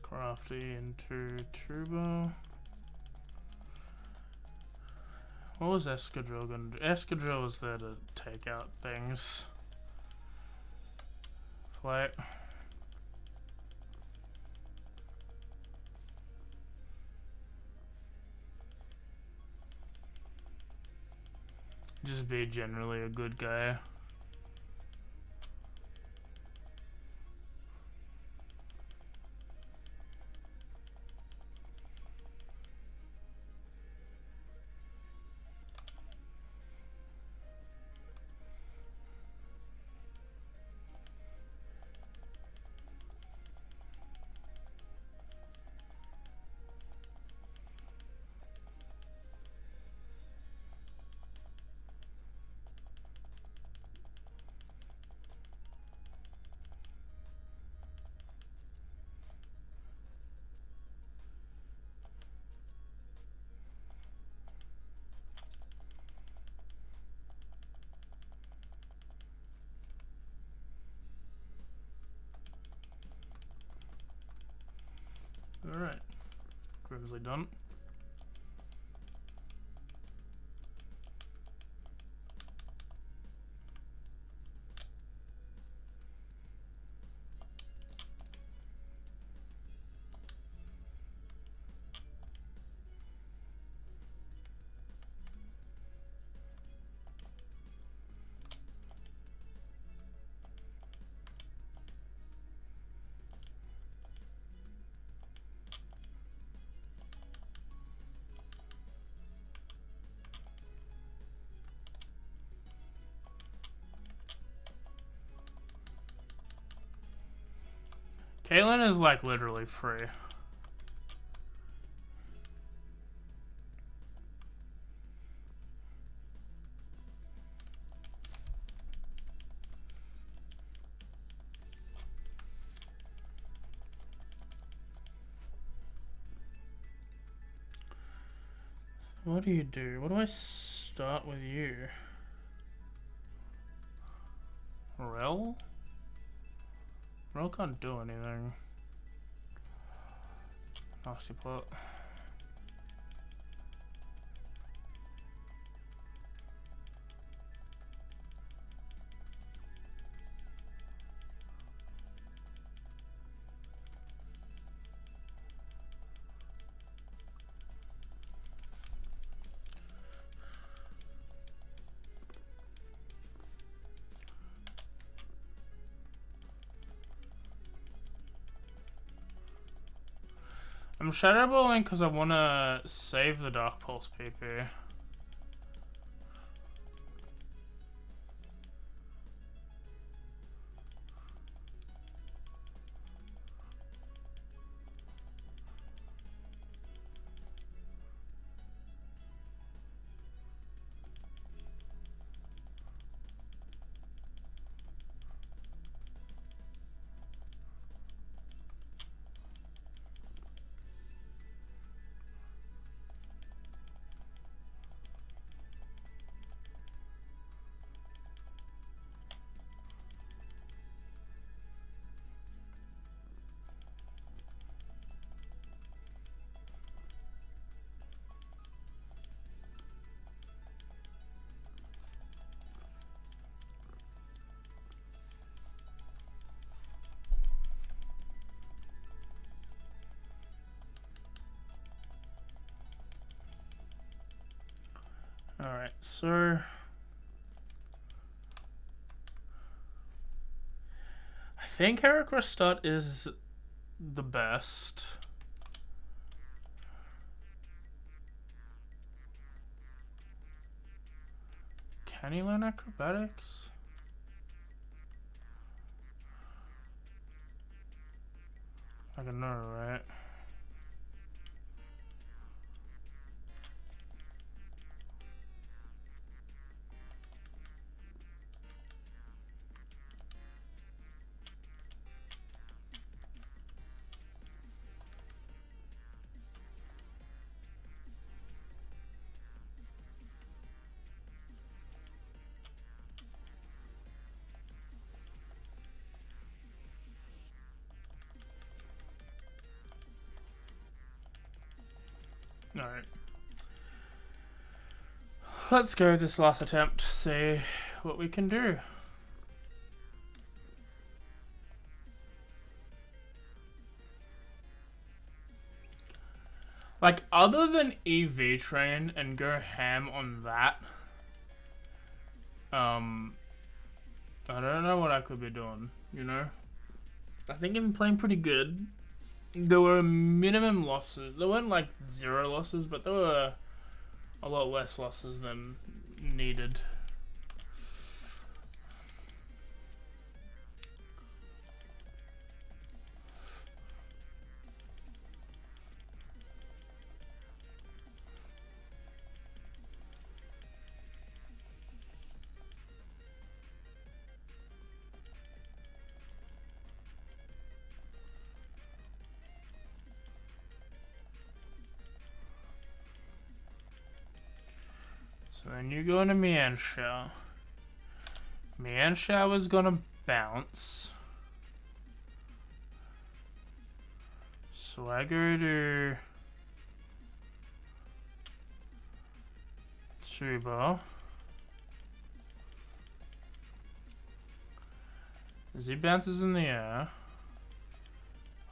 Crafty into turbo. What was Escadrille gonna do? Escadrille was there to take out things. Flight. Just be generally a good guy. Alright. Previously done. Caitlyn is like literally free. So what do you do? What do I start with you? Rel? Rel can't do anything. Nasty plot. I'm shadowballing because I want to save the Dark Pulse PP. Alright, so I think Heracrostat is the best. Can he learn acrobatics? I can know, right? Alright. Let's go with this last attempt, see what we can do. Like, other than EV train and go ham on that, I don't know what I could be doing, you know? I think I'm playing pretty good. There were minimum losses. There weren't like 0 losses, but there were a lot less losses than needed. So then you go into Miansha. Miansha was gonna bounce. So I go to Tuba. Z bounces in the air.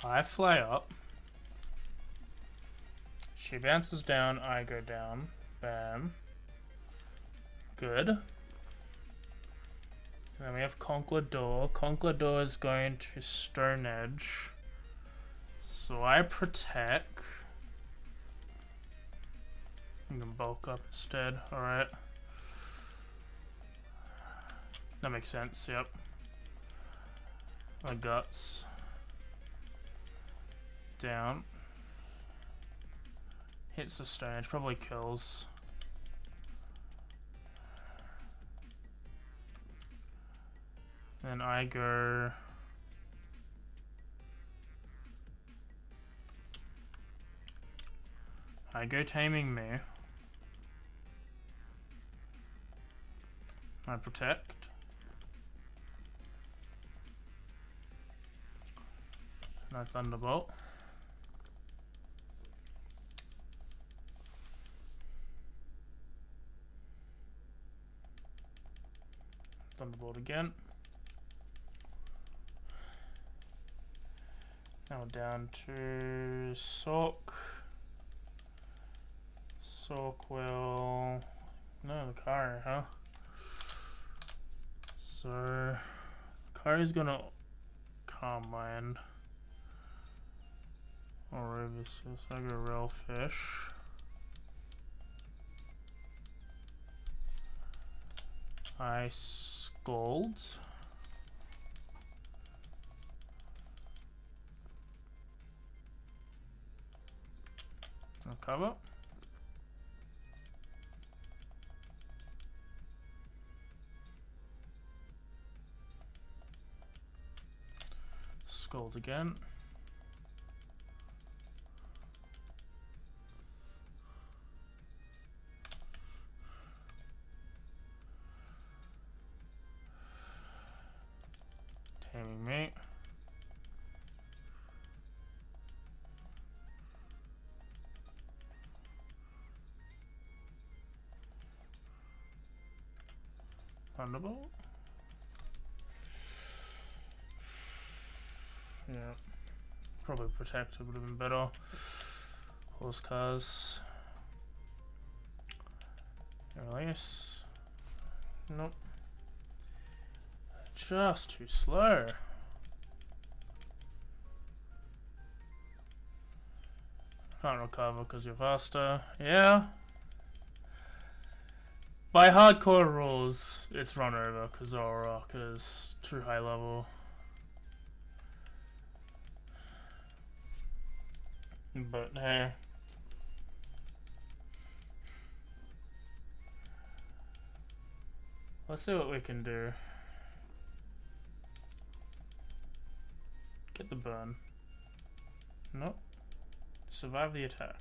I fly up. She bounces down, I go down. Bam. Good. And then we have Conquelador. Conquelador is going to Stone Edge. So I protect. I'm gonna bulk up instead. Alright. That makes sense, yep. My guts. Down. Hits the Stone Edge, probably kills. Then I go. Taming Me. I protect. And I Thunderbolt. Thunderbolt again. Now down to Sork. Sork will... No, the Kari, huh? So... Kari's gonna Calm Mind. Or Overseas. I go Real Fish. I Scald. I'll cover. Scald again. Taming Me. Thunderbolt. Yeah. Probably Protect would have been better. Horse cars. Release. Nope. Just too slow. Can't recover because you're faster. Yeah. By hardcore rules, it's run over because Zoroark is too high level. But hey. Let's see what we can do. Get the burn. Nope. Survive the attack.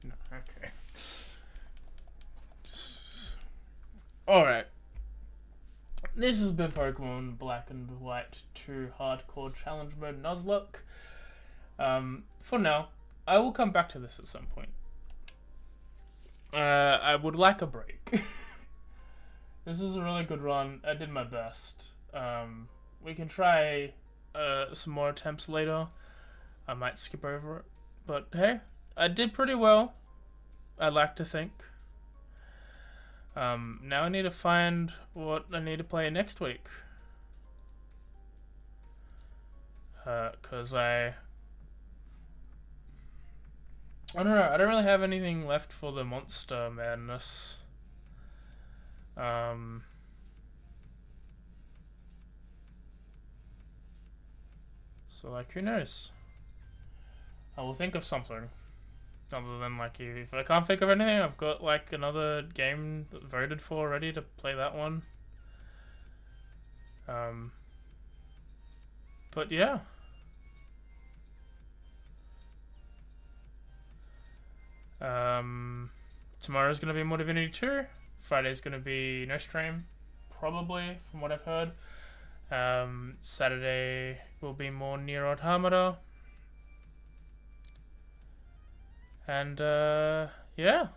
No, okay. Alright. This has been Pokemon Black and White 2 Hardcore Challenge Mode Nuzlocke. For now, I will come back to this at some point. I would like a break. This is a really good run. I did my best. We can try some more attempts later. I might skip over it. But hey, I did pretty well. I like to think. Now I need to find what I need to play next week. Cause I don't know, I don't really have anything left for the Monster Madness. So like, who knows? I will think of something. Other than like, if I can't think of anything, I've got like another game voted for already to play that one. But yeah. Tomorrow's gonna be more Divinity 2. Friday's gonna be no stream, probably, from what I've heard. Saturday will be more Nier Automata. And yeah,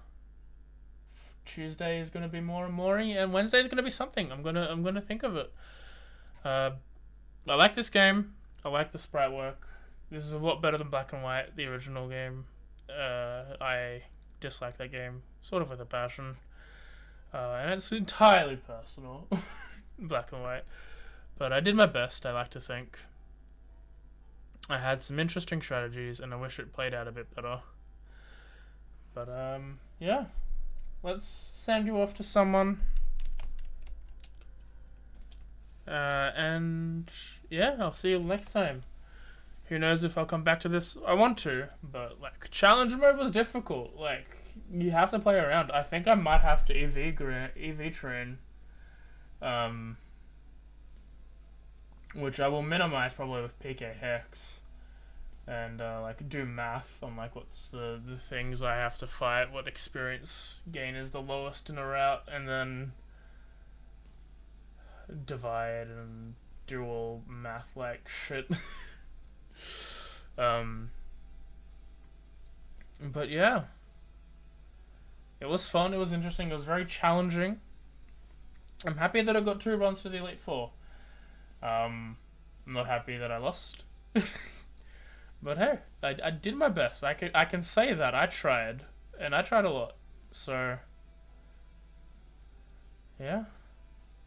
Tuesday is gonna be more and more, and Wednesday is gonna be something. I'm gonna think of it. I like this game. I like the sprite work. This is a lot better than Black and White, the original game. I dislike that game sort of with a passion, and it's entirely personal, Black and White. But I did my best. I like to think. I had some interesting strategies, and I wish it played out a bit better. But yeah, let's send you off to someone. And yeah, I'll see you next time. Who knows if I'll come back to this? I want to, but like challenge mode was difficult. Like you have to play around. I think I might have to EV train, which I will minimize probably with PK Hex, and like do math on like what's the things I have to fight, what experience gain is the lowest in a route, and then divide and do all math like shit. But yeah, it was fun, it was interesting, it was very challenging. I'm happy that I got 2 runs for the Elite Four. I'm not happy that I lost. But hey, I did my best. I can say that I tried, and I tried a lot. So yeah,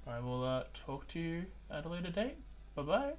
I will talk to you at a later date. Bye bye.